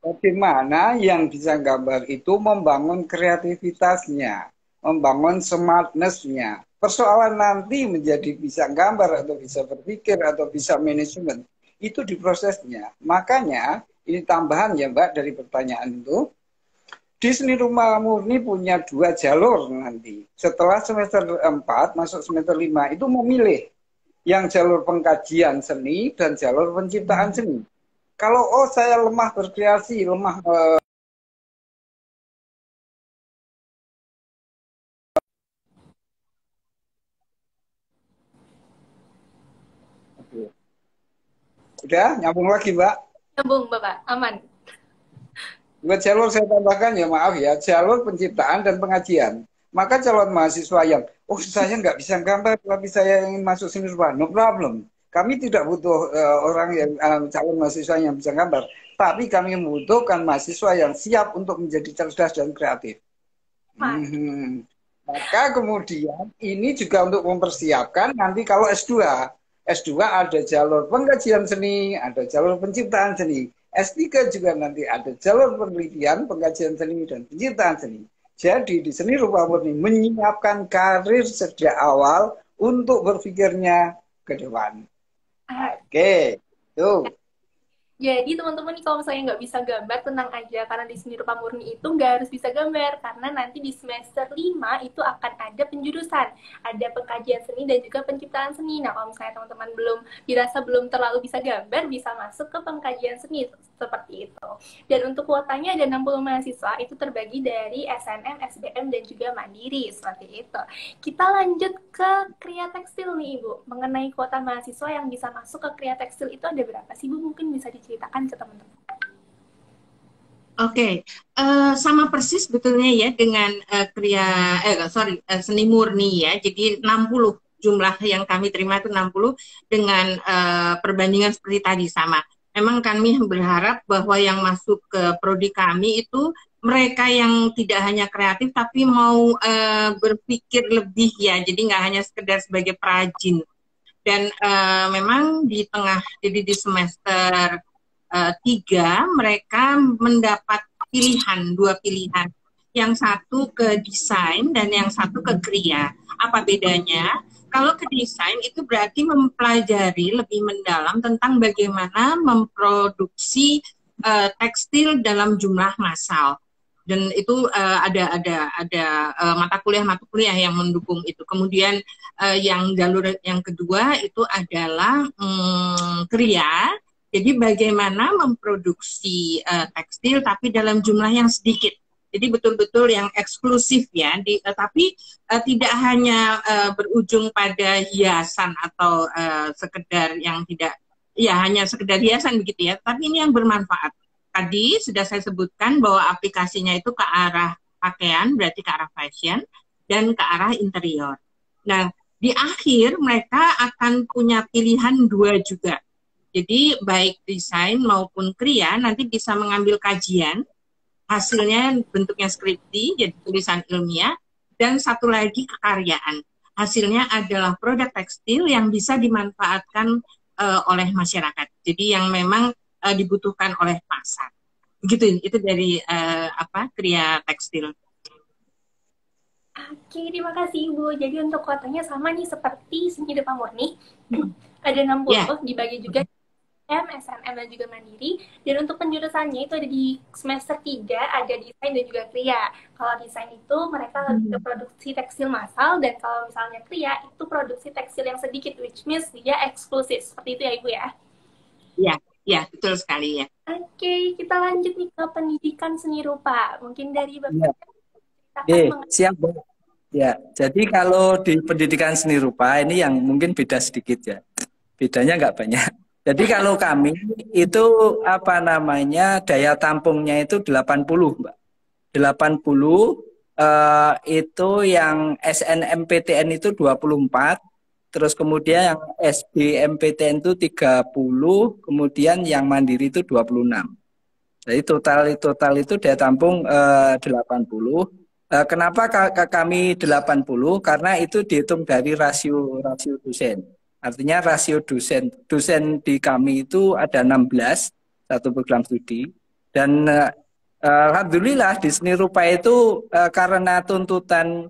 [SPEAKER 2] Bagaimana yang bisa gambar itu membangun kreativitasnya, membangun smartness-nya. Persoalan nanti menjadi bisa gambar atau bisa berpikir atau bisa manajemen, itu di prosesnya. Makanya, ini tambahan ya Mbak dari pertanyaan itu, di seni rupa murni punya 2 jalur nanti. Setelah semester 4, masuk semester 5, itu memilih yang jalur pengkajian seni dan jalur penciptaan seni. Kalau saya lemah berkreasi, lemah udah nyambung lagi Mbak.
[SPEAKER 1] Nyambung Bapak, aman.
[SPEAKER 2] Buat jalur saya tambahkan ya maaf ya, jalur penciptaan dan pengajian. Maka calon mahasiswa yang, saya nggak bisa gambar, tapi saya ingin masuk seni rupa, no problem. Kami tidak butuh orang yang calon mahasiswa yang bisa gambar, tapi kami membutuhkan mahasiswa yang siap untuk menjadi cerdas dan kreatif. Maka kemudian ini juga untuk mempersiapkan nanti kalau S2. S2 ada jalur pengkajian seni, ada jalur penciptaan seni. S3 juga nanti ada jalur penelitian, pengkajian seni, dan penciptaan seni. Jadi di seni rupa murni menyiapkan karir sejak awal untuk berpikirnya ke depan. Oke, tuh.
[SPEAKER 1] Jadi teman-teman nih kalau misalnya nggak bisa gambar, tenang aja. Karena di seni rupa murni itu nggak harus bisa gambar. Karena nanti di semester 5 itu akan ada penjurusan. Ada pengkajian seni dan juga penciptaan seni. Nah kalau misalnya teman-teman dirasa belum terlalu bisa gambar, bisa masuk ke pengkajian seni. Seperti itu. Dan untuk kuotanya ada 60 mahasiswa, itu terbagi dari SNM, SBM, dan juga Mandiri. Seperti itu. Kita lanjut ke Kria Tekstil nih Ibu. Mengenai kuota mahasiswa yang bisa masuk ke Kria Tekstil itu ada berapa sih Bu? Mungkin bisa diceritakan ke teman-teman.
[SPEAKER 4] Oke, sama persis betulnya ya dengan seni murni ya. Jadi 60 jumlah yang kami terima itu 60 dengan perbandingan seperti tadi sama. Memang kami berharap bahwa yang masuk ke prodi kami itu mereka yang tidak hanya kreatif tapi mau berpikir lebih ya. Jadi nggak hanya sekedar sebagai perajin. Dan memang jadi di semester 3 mereka mendapat dua pilihan. Yang satu ke desain dan yang satu ke kria. Apa bedanya? Kalau ke desain itu berarti mempelajari lebih mendalam tentang bagaimana memproduksi tekstil dalam jumlah massal. Dan itu ada mata kuliah yang mendukung itu. Kemudian yang jalur yang kedua itu adalah kria. Jadi bagaimana memproduksi tekstil tapi dalam jumlah yang sedikit. Jadi betul-betul yang eksklusif ya. Tapi tidak hanya berujung pada hiasan atau sekedar yang tidak, ya hanya sekedar hiasan begitu ya. Tapi ini yang bermanfaat. Tadi sudah saya sebutkan bahwa aplikasinya itu ke arah pakaian, berarti ke arah fashion, dan ke arah interior. Nah, di akhir mereka akan punya pilihan 2 juga. Jadi baik desain maupun kria nanti bisa mengambil kajian, hasilnya bentuknya skripsi, jadi tulisan ilmiah, dan satu lagi kekaryaan. Hasilnya adalah produk tekstil yang bisa dimanfaatkan oleh masyarakat. Jadi yang memang dibutuhkan oleh pasar. Begitu, itu dari kria tekstil.
[SPEAKER 1] Oke, terima kasih Ibu. Jadi untuk kuotanya sama nih seperti seni rupa murni. Ada 60, dibagi juga SNM dan juga Mandiri. Dan untuk penjurusannya itu ada di semester 3, ada desain dan juga kria. Kalau desain itu mereka lebih ke produksi tekstil massal, dan kalau misalnya kria itu produksi tekstil yang sedikit, which means dia eksklusif. Seperti itu ya Ibu ya?
[SPEAKER 4] Ya, betul sekali ya.
[SPEAKER 1] Oke, kita lanjut nih ke pendidikan seni rupa. Mungkin dari Bapak.
[SPEAKER 3] Siap Bu. Ya, jadi kalau di pendidikan seni rupa ini yang mungkin beda sedikit ya. Bedanya nggak banyak. Jadi kalau kami itu daya tampungnya itu 80, Mbak. 80 itu yang SNMPTN itu 24, terus kemudian yang SBMPTN itu 30, kemudian yang Mandiri itu 26. Jadi total itu daya tampung 80. Kenapa kami 80? Karena itu dihitung dari rasio dosen. Artinya rasio dosen di kami itu ada 16 satu program studi, dan alhamdulillah di seni rupa itu karena tuntutan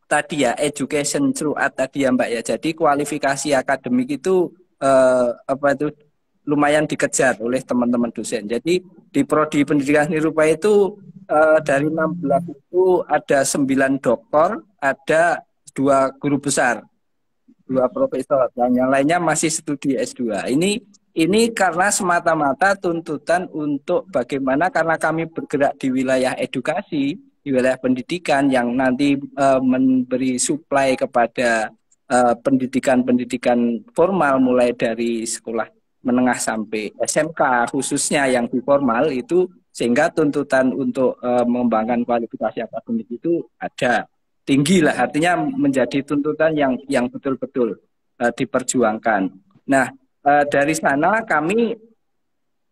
[SPEAKER 3] tadi ya, education throughout tadi ya Mbak ya. Jadi kualifikasi akademik itu apa itu lumayan dikejar oleh teman-teman dosen. Jadi di prodi pendidikan seni rupa itu dari 16 itu ada 9 doktor, ada 2 guru besar, 2 profesor, dan yang lainnya masih studi S2. Ini karena semata-mata tuntutan untuk bagaimana, karena kami bergerak di wilayah edukasi, di wilayah pendidikan yang nanti memberi suplai kepada pendidikan-pendidikan formal mulai dari sekolah menengah sampai SMK khususnya yang di formal itu, sehingga tuntutan untuk mengembangkan kualifikasi akademik itu ada tinggi lah, artinya menjadi tuntutan yang betul-betul diperjuangkan. Nah, dari sana kami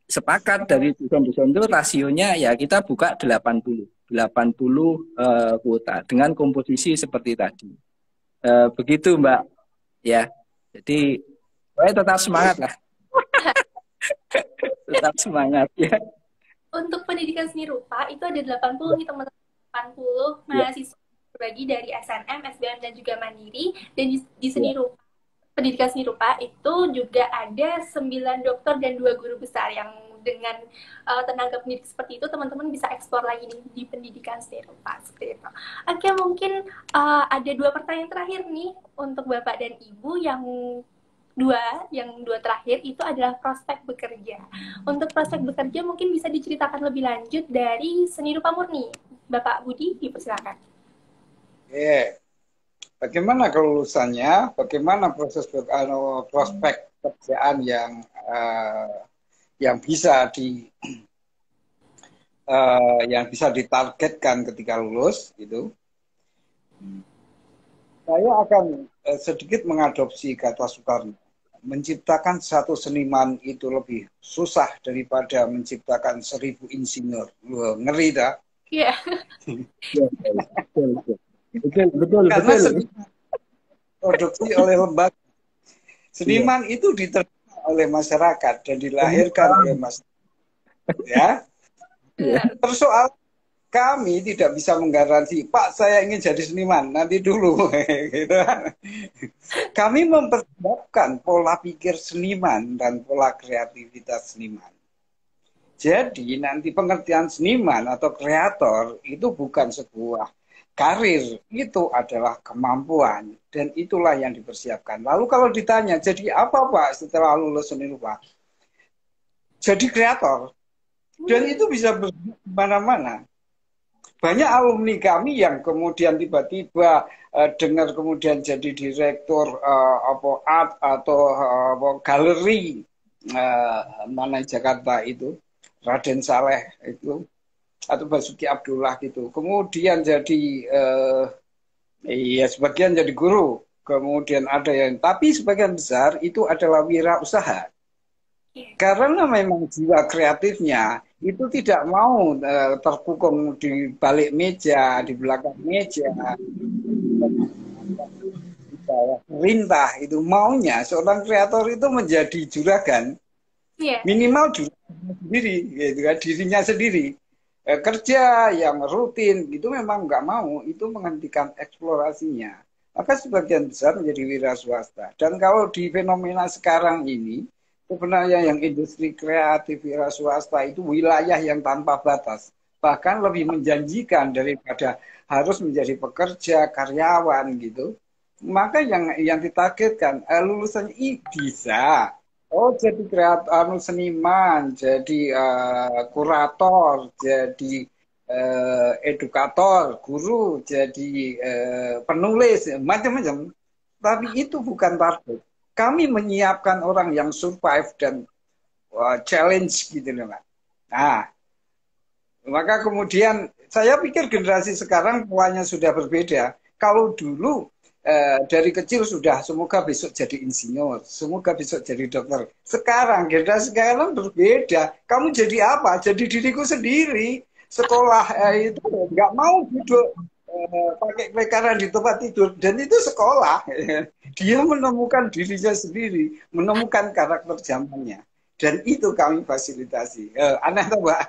[SPEAKER 3] sepakat dari dosen-dosen itu rasionya ya kita buka 80 kuota dengan komposisi seperti tadi. Begitu Mbak ya. Jadi tetap semangat lah. Tetap semangat ya.
[SPEAKER 1] Untuk pendidikan seni rupa itu ada 80 nih teman-teman, 80 mahasiswa berbagi dari SNM, SBM dan juga Mandiri. Dan di seni rupa, pendidikan seni rupa itu juga ada 9 dokter dan 2 guru besar yang dengan tenaga pendidik seperti itu teman-teman bisa eksplor lagi di pendidikan seni rupa seperti itu. Oke, mungkin ada 2 pertanyaan terakhir nih untuk Bapak dan Ibu. Yang dua terakhir itu adalah prospek bekerja. Untuk prospek bekerja mungkin bisa diceritakan lebih lanjut dari seni rupa murni. Bapak Budi, dipersilakan.
[SPEAKER 2] Bagaimana kelulusannya? Bagaimana proses prospek pekerjaan yang bisa ditargetkan ketika lulus gitu? Saya akan sedikit mengadopsi kata Soekarno. Menciptakan satu seniman itu lebih susah daripada menciptakan 1000 insinyur. Ngeri dah.
[SPEAKER 1] Iya.
[SPEAKER 3] Betul.
[SPEAKER 2] Karena seniman produksi oleh lembaga. Seniman itu diterima oleh masyarakat dan dilahirkan oleh masyarakat. Ya. Persoalan kami tidak bisa menggaransi, Pak, saya ingin jadi seniman, nanti dulu. Gitu. Kami mempersiapkan pola pikir seniman dan pola kreativitas seniman. Jadi nanti pengertian seniman atau kreator itu bukan sebuah karir, itu adalah kemampuan. Dan itulah yang dipersiapkan. Lalu kalau ditanya, jadi apa Pak setelah lulus seni rupa? Jadi kreator. Dan itu bisa bermana-mana. Banyak alumni kami yang kemudian tiba-tiba dengar kemudian jadi direktur art atau galeri mana Jakarta itu, Raden Saleh itu, atau Basuki Abdullah gitu. Kemudian jadi sebagian jadi guru, kemudian ada yang, tapi sebagian besar itu adalah wirausaha. Karena memang jiwa kreatifnya itu tidak mau terkukung di balik meja, di belakang meja, di bawah perintah. Itu maunya seorang kreator itu menjadi juragan, minimal juragan sendiri, gitu kan, dirinya sendiri. Kerja yang rutin itu memang nggak mau, itu menghentikan eksplorasinya. Maka sebagian besar menjadi wira swasta. Dan kalau di fenomena sekarang ini, sebenarnya yang industri kreatif wira swasta itu wilayah yang tanpa batas. Bahkan lebih menjanjikan daripada harus menjadi pekerja, karyawan gitu. Maka yang ditargetkan lulusan ini bisa. Oh, jadi kreator, seniman, jadi kurator, jadi edukator, guru, jadi penulis, macam-macam. Tapi itu bukan target. Kami menyiapkan orang yang survive dan challenge gitu loh, Pak. Nah, maka kemudian saya pikir generasi sekarang polanya sudah berbeda. Kalau dulu dari kecil sudah semoga besok jadi insinyur, semoga besok jadi dokter. Sekarang generasi sekarang berbeda. Kamu jadi apa? Jadi diriku sendiri. Sekolah itu nggak mau duduk pakai pelekaran di tempat tidur, dan itu sekolah. Dia menemukan dirinya sendiri, menemukan karakter zamannya, dan itu kami fasilitasi. Aneh tuh, Mbak.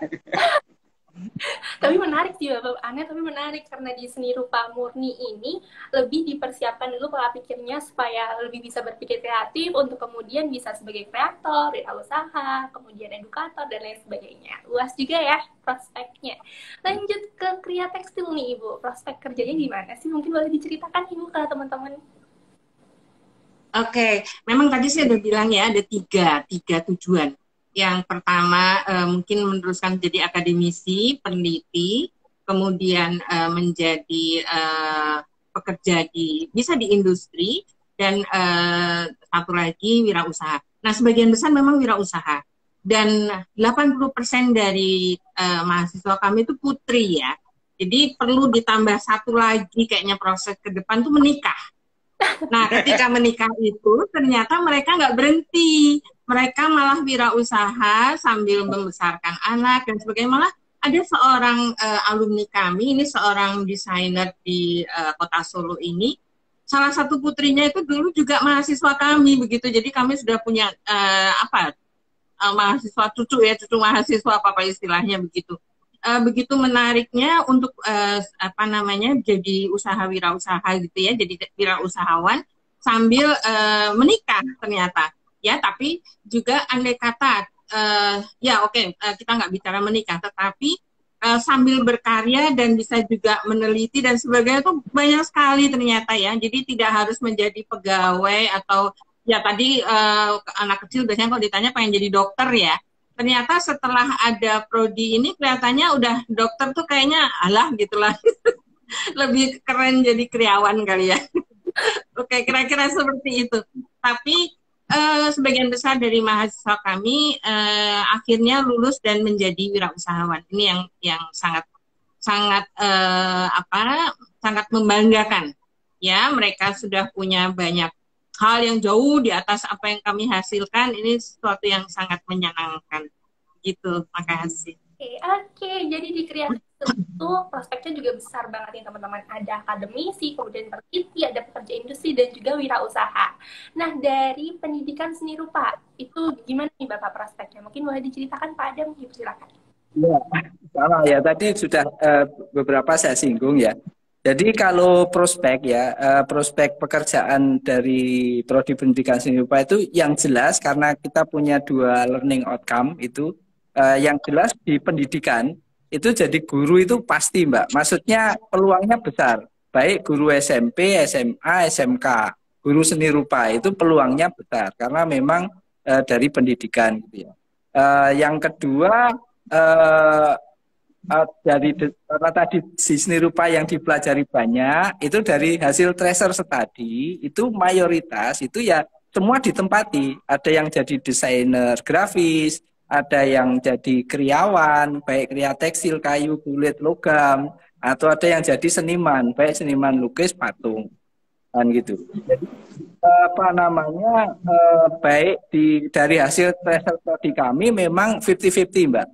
[SPEAKER 1] Tapi menarik sih Bapak, aneh tapi menarik karena di seni rupa murni ini lebih dipersiapkan dulu pola pikirnya supaya lebih bisa berpikir kreatif untuk kemudian bisa sebagai kreator, wirausaha, kemudian edukator dan lain sebagainya. Luas juga ya prospeknya. Lanjut ke Kria Tekstil nih Ibu, prospek kerjanya gimana sih? Mungkin boleh diceritakan Ibu ke teman-teman.
[SPEAKER 4] Oke, memang tadi saya udah bilang ya ada tiga tujuan. Yang pertama mungkin meneruskan jadi akademisi, peneliti, kemudian menjadi pekerja bisa di industri, dan satu lagi wirausaha. Nah, sebagian besar memang wirausaha. Dan 80% dari mahasiswa kami itu putri ya. Jadi perlu ditambah satu lagi kayaknya proses ke depan tuh menikah. Nah, ketika menikah itu ternyata mereka nggak berhenti. Mereka malah wirausaha sambil membesarkan anak dan sebagainya. Malah ada seorang alumni kami, ini seorang desainer di kota Solo ini. Salah satu putrinya itu dulu juga mahasiswa kami begitu. Jadi kami sudah punya mahasiswa cucu mahasiswa apa istilahnya begitu. Begitu menariknya untuk jadi wirausaha gitu ya, jadi wirausahawan sambil menikah ternyata ya. Tapi juga andai kata kita nggak bicara menikah, tetapi sambil berkarya dan bisa juga meneliti dan sebagainya itu banyak sekali ternyata ya. Jadi tidak harus menjadi pegawai atau ya tadi anak kecil biasanya kalau ditanya pengen jadi dokter ya. Ternyata setelah ada prodi ini kelihatannya udah dokter tuh kayaknya alah gitulah. Lebih keren jadi karyawan kali ya. Oke, kira-kira seperti itu. Tapi sebagian besar dari mahasiswa kami akhirnya lulus dan menjadi wirausahawan. Ini yang sangat membanggakan. Ya, mereka sudah punya banyak hal yang jauh di atas apa yang kami hasilkan. Ini sesuatu yang sangat menyenangkan. Gitu, makasih.
[SPEAKER 1] Oke, jadi di kreatif itu prospeknya juga besar banget ya teman-teman. Ada akademisi, kemudian peneliti, ada pekerja industri, dan juga wirausaha. Nah, dari pendidikan seni rupa, itu gimana nih Bapak prospeknya? Mungkin boleh diceritakan Pak Adam, silakan.
[SPEAKER 3] Ya, sama ya. Tadi sudah beberapa saya singgung ya. Jadi kalau prospek ya, prospek pekerjaan dari prodi pendidikan seni rupa itu yang jelas karena kita punya dua learning outcome itu, yang jelas di pendidikan itu jadi guru itu pasti Mbak. Maksudnya peluangnya besar, baik guru SMP, SMA, SMK, guru seni rupa itu peluangnya besar karena memang dari pendidikan gitu ya. Yang kedua karena tadi di seni rupa yang dipelajari banyak itu dari hasil tracer study itu mayoritas itu ya semua ditempati, ada yang jadi desainer grafis, ada yang jadi kriawan baik kria tekstil, kayu, kulit, logam, atau ada yang jadi seniman baik seniman lukis, patung kan gitu. Jadi baik dari hasil tracer study kami memang 50-50 Mbak.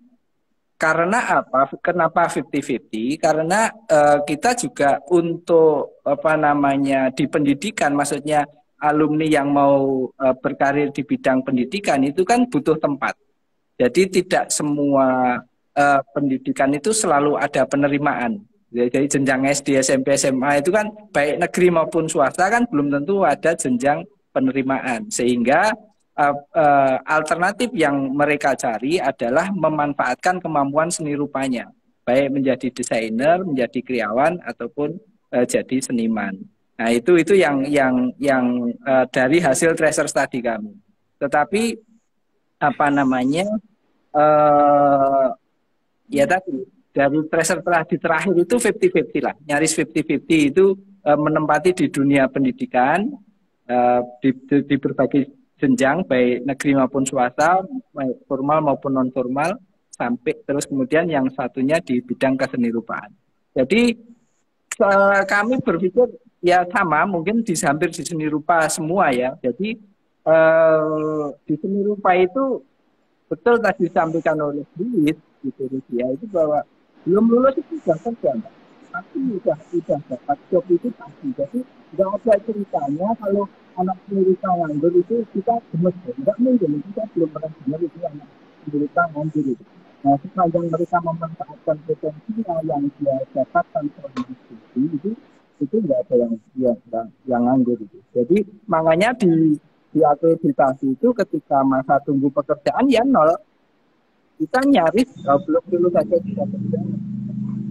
[SPEAKER 3] Karena apa? Kenapa 50-50? Karena kita juga untuk di pendidikan, maksudnya alumni yang mau berkarir di bidang pendidikan itu kan butuh tempat. Jadi tidak semua pendidikan itu selalu ada penerimaan. Jadi jenjang SD, SMP, SMA itu kan baik negeri maupun swasta kan belum tentu ada jenjang penerimaan. Sehingga alternatif yang mereka cari adalah memanfaatkan kemampuan seni rupanya, baik menjadi desainer, menjadi kriawan ataupun jadi seniman. Nah itu yang dari hasil tracer study kami. Tetapi ya tadi dari tracer study terakhir itu 50-50 lah, nyaris 50-50 itu menempati di dunia pendidikan di berbagai jenjang baik negeri maupun swasta, baik formal maupun non formal, sampai terus kemudian yang satunya di bidang kesenirupaan. Jadi kami berpikir ya sama, mungkin hampir di seni rupa semua ya. Jadi di seni rupa itu betul tadi disampaikan oleh Louis gitu ya, itu bahwa belum lulus itu sudah kerja, tapi sudah dapat job itu pasti. Jadi nggak ada ceritanya kalau anak pendidikan nganggur itu kita gemes, nggak mungkin, kita belum pernah dengar itu anak pendidikan nganggur itu. Nah, sepanjang mereka memanfaatkan potensinya yang dia dapatkan selama studi itu nggak ada yang nganggur itu. Jadi makanya di akreditasi itu ketika masa tunggu pekerjaan ya nol, kita nyaris belum lulus saja tidak kerja.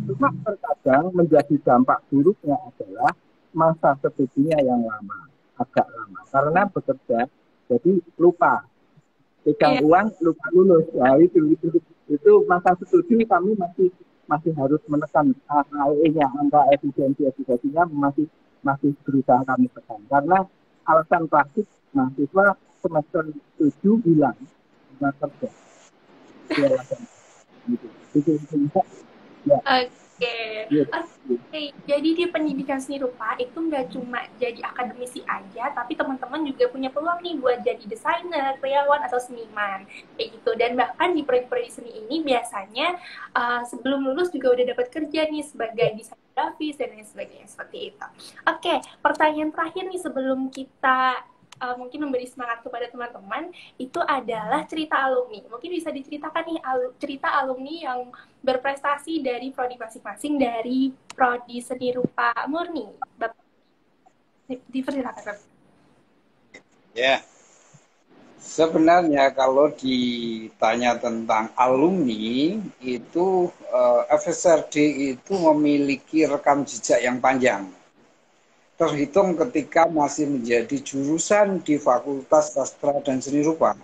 [SPEAKER 3] Cuma terkadang menjadi dampak buruknya adalah masa studinya yang lama, agak lama, karena bekerja jadi lupa pegang uang lupa lulus. Nah, itu masa studi kami masih harus menekan AE-nya, angka efisiensinya masih berusaha kami tekan karena alasan klasik mahasiswa semester 7 hilang nggak kerja. Gitu. Ya.
[SPEAKER 1] Oke. Jadi di pendidikan seni rupa itu nggak cuma jadi akademisi aja, tapi teman-teman juga punya peluang nih buat jadi desainer, karyawan atau seniman kayak gitu. Dan bahkan di prodi-prodi seni ini biasanya sebelum lulus juga udah dapat kerja nih sebagai desainer grafis dan lain sebagainya seperti itu. Oke, pertanyaan terakhir nih sebelum kita mungkin memberi semangat kepada teman-teman itu adalah cerita alumni. Mungkin bisa diceritakan nih cerita alumni yang berprestasi dari prodi masing-masing dari prodi seni rupa murni. Bapak dipersilakan.
[SPEAKER 2] Ya, sebenarnya kalau ditanya tentang alumni itu FSRD itu memiliki rekam jejak yang panjang. Terhitung ketika masih menjadi jurusan di Fakultas Sastra dan Seni Rupa.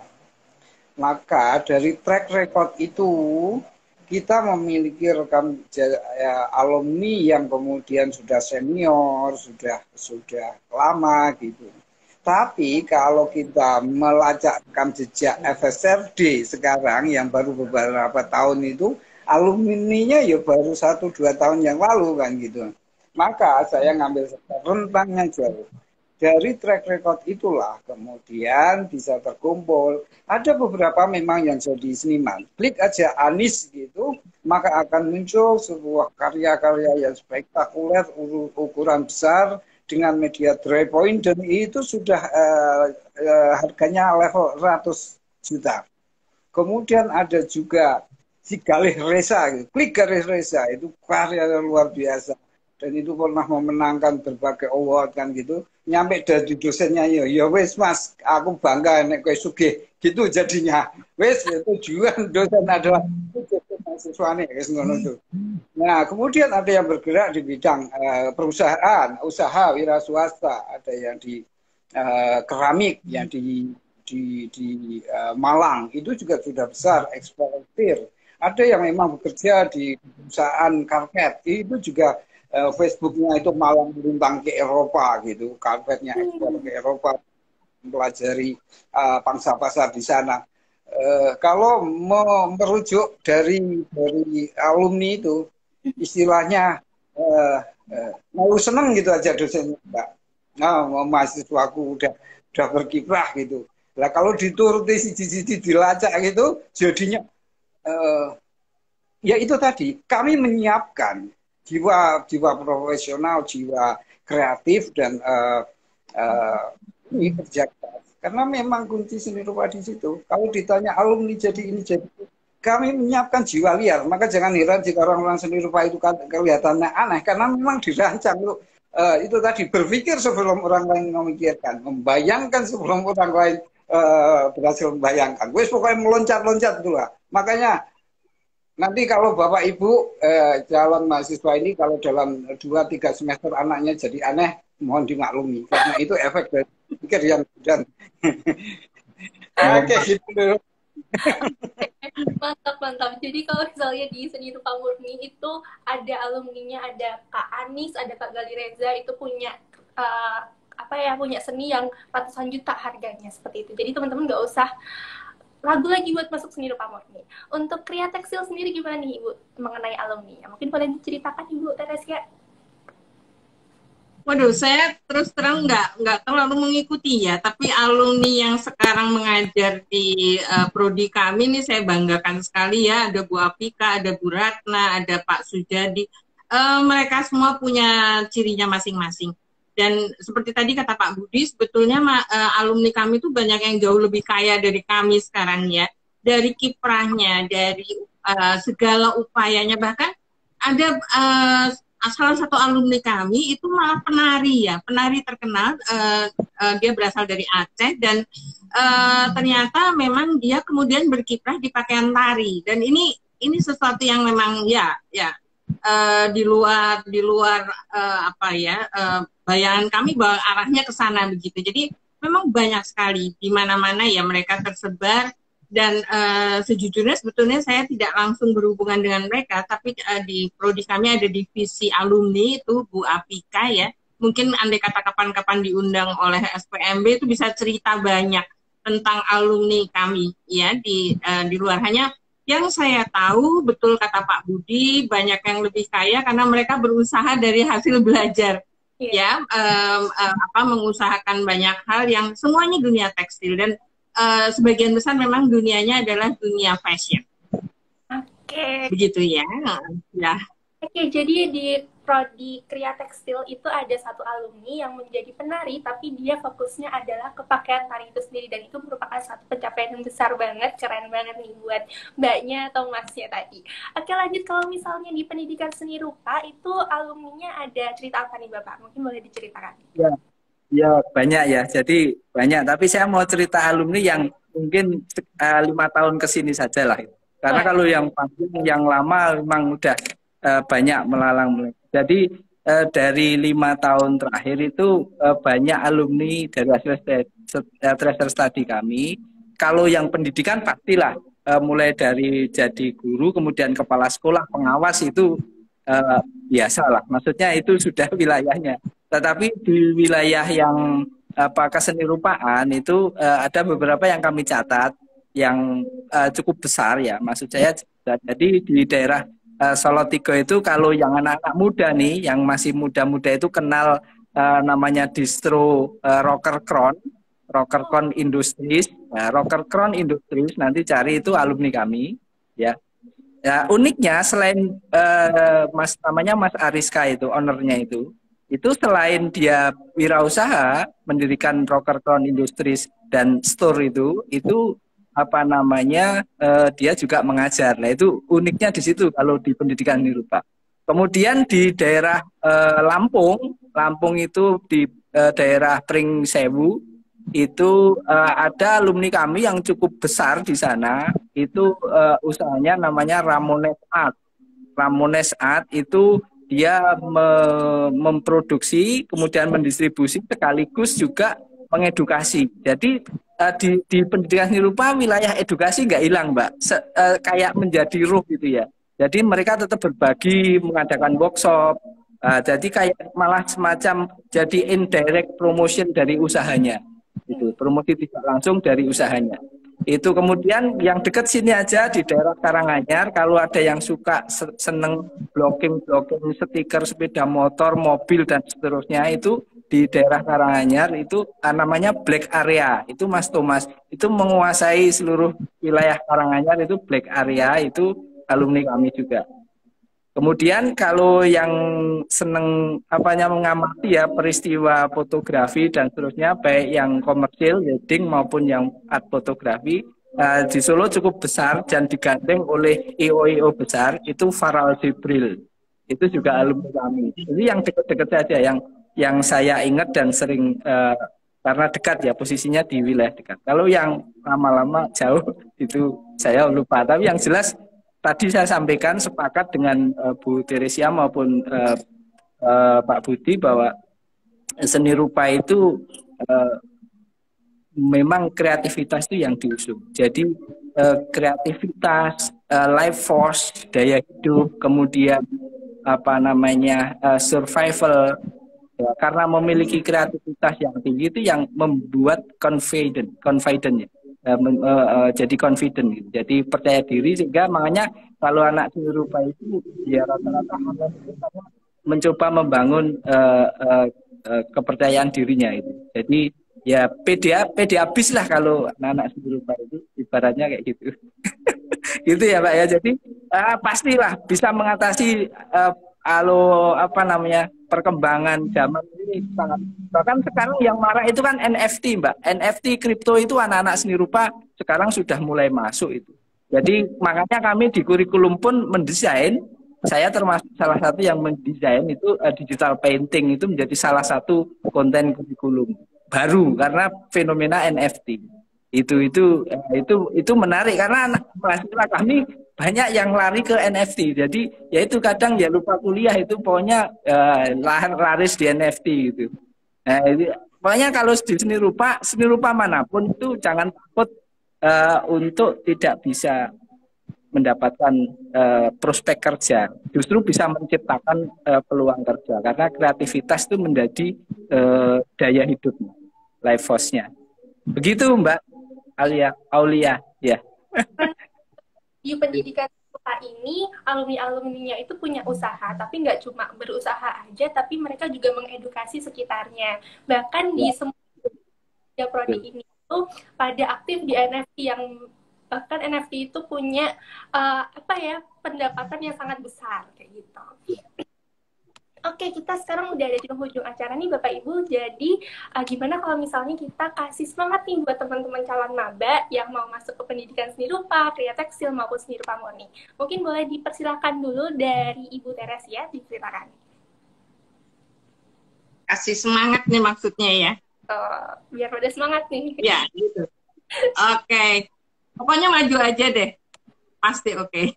[SPEAKER 2] Maka dari track record itu kita memiliki rekam alumni yang kemudian sudah senior, sudah lama gitu. Tapi kalau kita melacak rekam jejak FSRD sekarang yang baru beberapa tahun itu, alumninya ya baru 1-2 tahun yang lalu kan gitu. Maka saya ngambil rentangnya jauh. Dari track record itulah kemudian bisa terkumpul. Ada beberapa memang yang jadi seniman. Klik aja Anis gitu, maka akan muncul sebuah karya-karya yang spektakuler, ukuran besar, dengan media dry point, dan itu sudah harganya level 100 juta. Kemudian ada juga si Galih Reza, gitu. Klik Galih Reza, itu karya yang luar biasa. Dan itu pernah memenangkan berbagai award kan gitu. Nyampe dari dosennya, ya wes mas, aku bangga nek kowe sugih gitu jadinya. Wes tujuan dosen adalah mahasiswane wis ngono tuh. Nah, kemudian ada yang bergerak di bidang perusahaan, usaha wira swasta, ada yang di keramik, yang di Malang itu juga sudah besar eksportir. Ada yang memang bekerja di perusahaan karpet, itu juga Facebooknya itu malah melintang ke Eropa gitu, karpetnya ekspor ke Eropa, mempelajari pangsa pasar di sana. Kalau merujuk dari alumni itu, istilahnya mau seneng gitu aja dosennya, Mbak. Nah, mahasiswaku udah berkiprah gitu. Nah, kalau dituruti siji-siji dilacak gitu, jadinya ya itu tadi, kami menyiapkan jiwa profesional, jiwa kreatif, dan ini kerja keras. Karena memang kunci seni rupa di situ. Kalau ditanya alumni jadi ini jadi itu, kami menyiapkan jiwa liar. Maka jangan heran jika orang-orang seni rupa itu kelihatannya aneh, karena memang dirancang loh. Itu tadi, berpikir sebelum orang lain memikirkan, membayangkan sebelum orang lain berhasil membayangkan. Wes pokoknya meloncat-loncat itulah. Makanya nanti kalau Bapak Ibu calon mahasiswa ini kalau dalam 2-3 semester anaknya jadi aneh, mohon dimaklumi. Karena itu efek dari pikir yang dan oke gitu dulu.
[SPEAKER 1] Mantap. Jadi kalau misalnya di seni rupa murni itu ada alumninya, ada Kak Anis, ada Kak Gali Reza, itu punya punya seni yang ratusan juta harganya seperti itu. Jadi teman-teman nggak usah ragu lagi buat masuk seni rupa murni. Untuk Kria Tekstil sendiri gimana nih Ibu mengenai alumni? Mungkin boleh diceritakan Ibu Teresia.
[SPEAKER 4] Waduh, saya terus terang nggak terlalu mengikuti ya, tapi alumni yang sekarang mengajar di prodi kami ini saya banggakan sekali ya. Ada Bu Apika, ada Bu Ratna, ada Pak Sujadi. Mereka semua punya cirinya masing-masing. Dan seperti tadi kata Pak Budi, sebetulnya alumni kami itu banyak yang jauh lebih kaya dari kami sekarang ya. Dari kiprahnya, dari segala upayanya. Bahkan ada salah satu alumni kami itu malah penari ya, penari terkenal. Dia berasal dari Aceh dan ternyata memang dia kemudian berkiprah di pakaian tari. Dan ini sesuatu yang memang di luar bayangan kami bahwa arahnya ke sana begitu. Jadi memang banyak sekali di mana-mana ya mereka tersebar. Dan sejujurnya sebetulnya saya tidak langsung berhubungan dengan mereka, tapi di prodi kami ada divisi alumni itu Bu Apika ya. Mungkin andai kata kapan-kapan diundang oleh SPMB itu bisa cerita banyak tentang alumni kami ya di luar. Hanya yang saya tahu betul kata Pak Budi, banyak yang lebih kaya karena mereka berusaha dari hasil belajar. Ya, mengusahakan banyak hal yang semuanya dunia tekstil dan sebagian besar memang dunianya adalah dunia fashion.
[SPEAKER 1] Oke.
[SPEAKER 4] Begitu ya. Ya.
[SPEAKER 1] Oke, jadi di prodi Kria Tekstil itu ada satu alumni yang menjadi penari, tapi dia fokusnya adalah ke pakaian tari itu sendiri, dan itu merupakan satu pencapaian yang besar banget, keren banget nih buat mbaknya atau masnya tadi. Oke, lanjut, kalau misalnya di pendidikan seni rupa itu alumninya ada cerita apa nih Bapak? Mungkin boleh diceritakan.
[SPEAKER 3] Ya banyak ya, jadi banyak. Tapi saya mau cerita alumni yang mungkin 5 tahun ke sini saja lah. Karena kalau yang panjang, yang lama memang udah banyak melalang. Jadi dari 5 tahun terakhir itu banyak alumni dari hasil tracer study kami. Kalau yang pendidikan pastilah mulai dari jadi guru, kemudian kepala sekolah, pengawas itu biasalah. Maksudnya itu sudah wilayahnya. Tetapi di wilayah yang kesenirupaan itu ada beberapa yang kami catat yang cukup besar ya. Maksud saya jadi di daerah Solotigo itu kalau yang anak-anak muda nih, yang masih muda-muda itu kenal namanya distro Rocker Crown Industries. Nah, Rocker Crown Industries nanti cari itu alumni kami ya. Ya, uniknya selain namanya Mas Ariska itu ownernya itu selain dia wirausaha mendirikan Rocker Crown Industries dan store itu dia juga mengajar. Nah itu uniknya di situ kalau di pendidikan seni rupa. Kemudian di daerah Lampung itu di daerah Pringsewu itu ada alumni kami yang cukup besar di sana. Itu usahanya namanya Ramones Art. Ramones Art itu dia memproduksi, kemudian mendistribusi, sekaligus juga mengedukasi. Jadi di pendidikan seni rupa wilayah edukasi nggak hilang, Mbak. Kayak menjadi ruh gitu ya. Jadi mereka tetap berbagi, mengadakan workshop. Jadi kayak malah semacam jadi indirect promotion dari usahanya. Itu promosi tidak langsung dari usahanya. Itu kemudian yang dekat sini aja di daerah Karanganyar, kalau ada yang suka seneng blocking stiker sepeda motor, mobil dan seterusnya, itu di daerah Karanganyar itu namanya Black Area. Itu Mas Thomas itu menguasai seluruh wilayah Karanganyar, itu Black Area, itu alumni kami juga. Kemudian kalau yang seneng mengamati ya peristiwa fotografi dan seterusnya, baik yang komersil, wedding maupun yang art fotografi, di Solo cukup besar dan digandeng oleh IO besar, itu Farel Jibril. Itu juga alumni kami. Ini yang dekat-dekat saja yang saya ingat dan sering karena dekat ya, posisinya di wilayah dekat. Kalau yang lama-lama jauh itu saya lupa. Tapi yang jelas tadi saya sampaikan sepakat dengan Bu Teresia maupun Pak Budi bahwa seni rupa itu memang kreativitas itu yang diusung. Jadi kreativitas, life force, daya hidup, kemudian survival. Ya, karena memiliki kreativitas yang tinggi itu yang membuat confident ya. Jadi confident gitu. Jadi percaya diri, sehingga makanya kalau anak seni rupa itu ya rata-rata mencoba membangun kepercayaan dirinya itu. Jadi ya pede habis lah kalau anak seni rupa itu, ibaratnya kayak gitu. Gitu ya Pak ya. Jadi pastilah bisa mengatasi perkembangan zaman ini sangat. Bahkan sekarang yang marah itu kan NFT, Mbak. NFT kripto itu anak-anak seni rupa sekarang sudah mulai masuk itu. Jadi makanya kami di kurikulum pun mendesain, saya termasuk salah satu yang mendesain itu digital painting itu menjadi salah satu konten kurikulum baru karena fenomena NFT. Itu menarik karena anak mahasiswa kami banyak yang lari ke NFT. Jadi ya itu kadang ya lupa kuliah itu pokoknya laris di NFT gitu. Nah, pokoknya kalau di seni rupa manapun itu jangan takut untuk tidak bisa mendapatkan prospek kerja, justru bisa menciptakan peluang kerja karena kreativitas itu menjadi daya hidupnya, life force-nya. Begitu Mbak Aulia, ya.
[SPEAKER 1] Di pendidikan ini alumni-alumninya itu punya usaha, tapi nggak cuma berusaha aja, tapi mereka juga mengedukasi sekitarnya. Bahkan di semua prodi ini itu pada aktif di NFT yang bahkan NFT itu punya pendapatan yang sangat besar kayak gitu. Oke, kita sekarang udah ada di penghujung acara nih Bapak Ibu. Jadi gimana kalau misalnya kita kasih semangat nih buat teman-teman calon maba yang mau masuk ke pendidikan seni rupa, karya tekstil maupun seni rupa murni. Mungkin boleh dipersilakan dulu dari Ibu Teres ya, diceritakan.
[SPEAKER 4] Kasih semangat nih maksudnya ya.
[SPEAKER 1] Biar udah semangat nih.
[SPEAKER 4] Ya, gitu. Oke. Pokoknya maju aja deh. Pasti oke.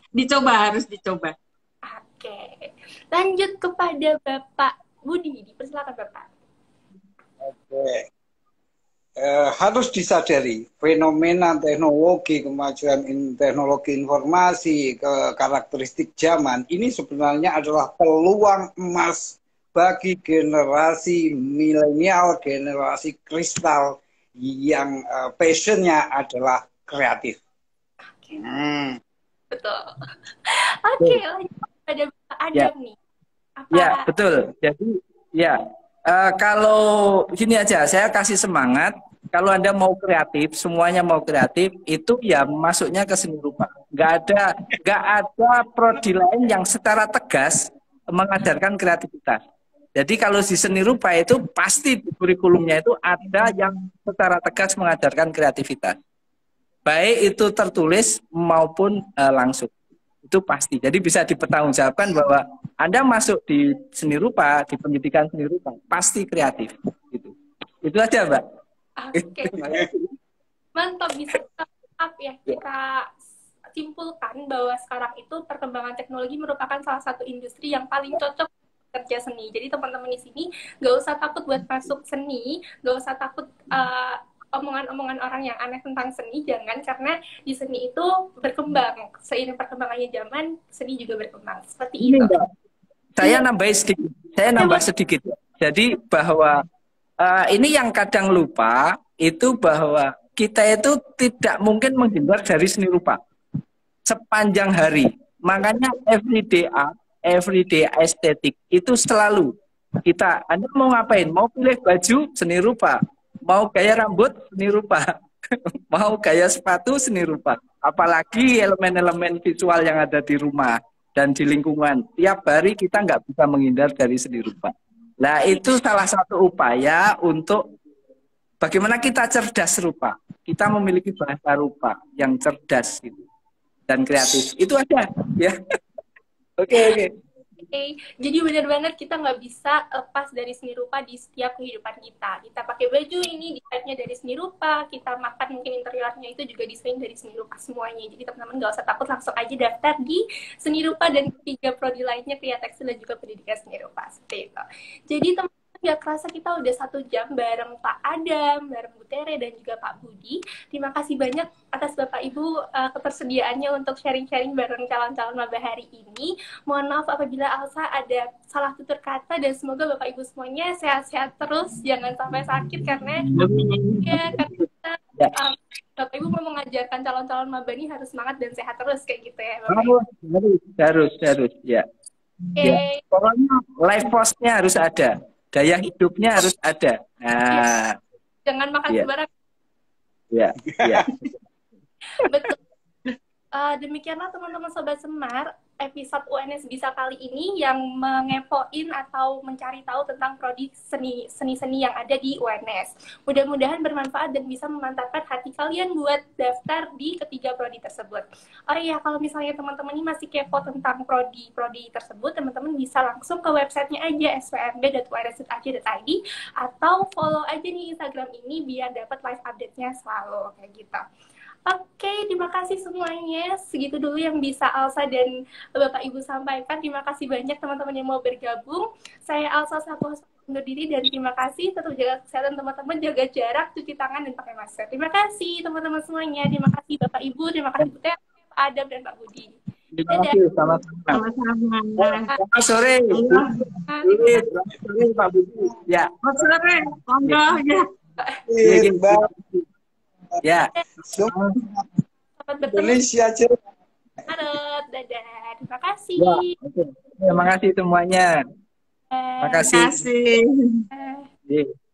[SPEAKER 4] Dicoba, harus dicoba.
[SPEAKER 1] Oke. Lanjut kepada Bapak Budi. Dipersilakan Bapak.
[SPEAKER 2] Oke. Harus disadari fenomena teknologi, kemajuan teknologi informasi, karakteristik zaman ini sebenarnya adalah peluang emas bagi generasi milenial, generasi kristal yang passionnya adalah kreatif.
[SPEAKER 1] Oke. Betul. Oke, lanjut pada Pak Adam nih.
[SPEAKER 3] Ya, betul. Jadi ya kalau gini aja, saya kasih semangat. Kalau Anda mau kreatif, semuanya mau kreatif, itu ya masuknya ke seni rupa. Nggak ada prodi lain yang secara tegas mengajarkan kreativitas. Jadi kalau di seni rupa itu pasti di kurikulumnya itu ada yang secara tegas mengajarkan kreativitas. Baik itu tertulis maupun langsung. Itu pasti. Jadi bisa dipertanggungjawabkan bahwa Anda masuk di seni rupa, di pendidikan seni rupa, pasti kreatif. Gitu. Itu aja, Mbak.
[SPEAKER 1] Oke. Mantap, bisa ya kita simpulkan bahwa sekarang itu perkembangan teknologi merupakan salah satu industri yang paling cocok kerja seni. Jadi teman-teman di sini nggak usah takut buat masuk seni, nggak usah takut omongan-omongan orang yang aneh tentang seni, jangan, karena di seni itu berkembang. Seiring perkembangannya zaman, seni juga berkembang. Seperti itu.
[SPEAKER 3] Saya nambah sedikit. Jadi bahwa ini yang kadang lupa itu bahwa kita itu tidak mungkin menghindar dari seni rupa sepanjang hari. Makanya everyday art, everyday estetik itu selalu kita. Anda mau ngapain? Mau pilih baju, seni rupa. Mau gaya rambut, seni rupa. Mau gaya sepatu, seni rupa. Apalagi elemen-elemen visual yang ada di rumah dan di lingkungan. Tiap hari kita nggak bisa menghindar dari seni rupa. Nah, itu salah satu upaya untuk bagaimana kita cerdas rupa. Kita memiliki bahasa rupa yang cerdas gitu, dan kreatif. Itu aja ya. Oke.
[SPEAKER 1] Jadi benar banget kita nggak bisa lepas dari seni rupa di setiap kehidupan kita. Kita pakai baju ini, desainnya dari seni rupa. Kita makan mungkin interiornya itu juga desain dari seni rupa semuanya. Jadi teman-teman nggak usah takut, langsung aja daftar di seni rupa dan 3 prodi lainnya, karya tekstil dan juga pendidikan seni rupa. Seperti itu. Jadi teman-teman nggak kerasa kita udah 1 jam bareng Pak Adam, bareng Bu Tere dan juga Pak Budi. Terima kasih banyak atas Bapak Ibu ketersediaannya untuk sharing-sharing bareng calon-calon maba hari ini. Mohon maaf apabila Alsa ada salah tutur kata, dan semoga Bapak Ibu semuanya sehat-sehat terus, jangan sampai sakit karena Bapak Ibu mau mengajarkan calon-calon maba ini harus semangat dan sehat terus kayak gitu ya Bapak Ibu.
[SPEAKER 3] Harus ya. Ya. Pokoknya life force-nya harus ada. Daya hidupnya harus ada. Nah,
[SPEAKER 1] jangan makan sembarangan.
[SPEAKER 3] Ya.
[SPEAKER 1] Betul. Demikianlah teman-teman Sobat Semar, episode UNS Bisa kali ini yang mengepoin atau mencari tahu tentang prodi seni-seni yang ada di UNS. Mudah-mudahan bermanfaat dan bisa memantapkan hati kalian buat daftar di ketiga prodi tersebut. Oh iya, kalau misalnya teman-teman ini masih kepo tentang prodi tersebut, teman-teman bisa langsung ke websitenya aja, svmb.uns.ac.id, atau follow aja nih Instagram ini biar dapat live update-nya selalu, kayak gitu. Oke, terima kasih semuanya. Segitu dulu yang bisa Alsa dan Bapak Ibu sampaikan. Terima kasih banyak teman-teman yang mau bergabung. Saya Alsa selaku host undur diri dan terima kasih. Tetap jaga kesehatan teman-teman, jaga jarak, cuci tangan, dan pakai masker. Terima kasih teman-teman semuanya. Terima kasih Bapak Ibu, terima kasih Bu Teh, Pak Adam, dan Pak Budi.
[SPEAKER 3] Terima kasih, sama-sama. Selamat sore. Selamat sore, Pak Budi. Ya.
[SPEAKER 4] Selamat sore. Monggo ya.
[SPEAKER 3] Ya.
[SPEAKER 1] Selamat bertemu.
[SPEAKER 2] Indonesia
[SPEAKER 1] Maret, dadah. Terima kasih.
[SPEAKER 3] Ya, terima kasih semuanya. Terima kasih.
[SPEAKER 4] Terima kasih.
[SPEAKER 1] Eh.
[SPEAKER 3] Iya.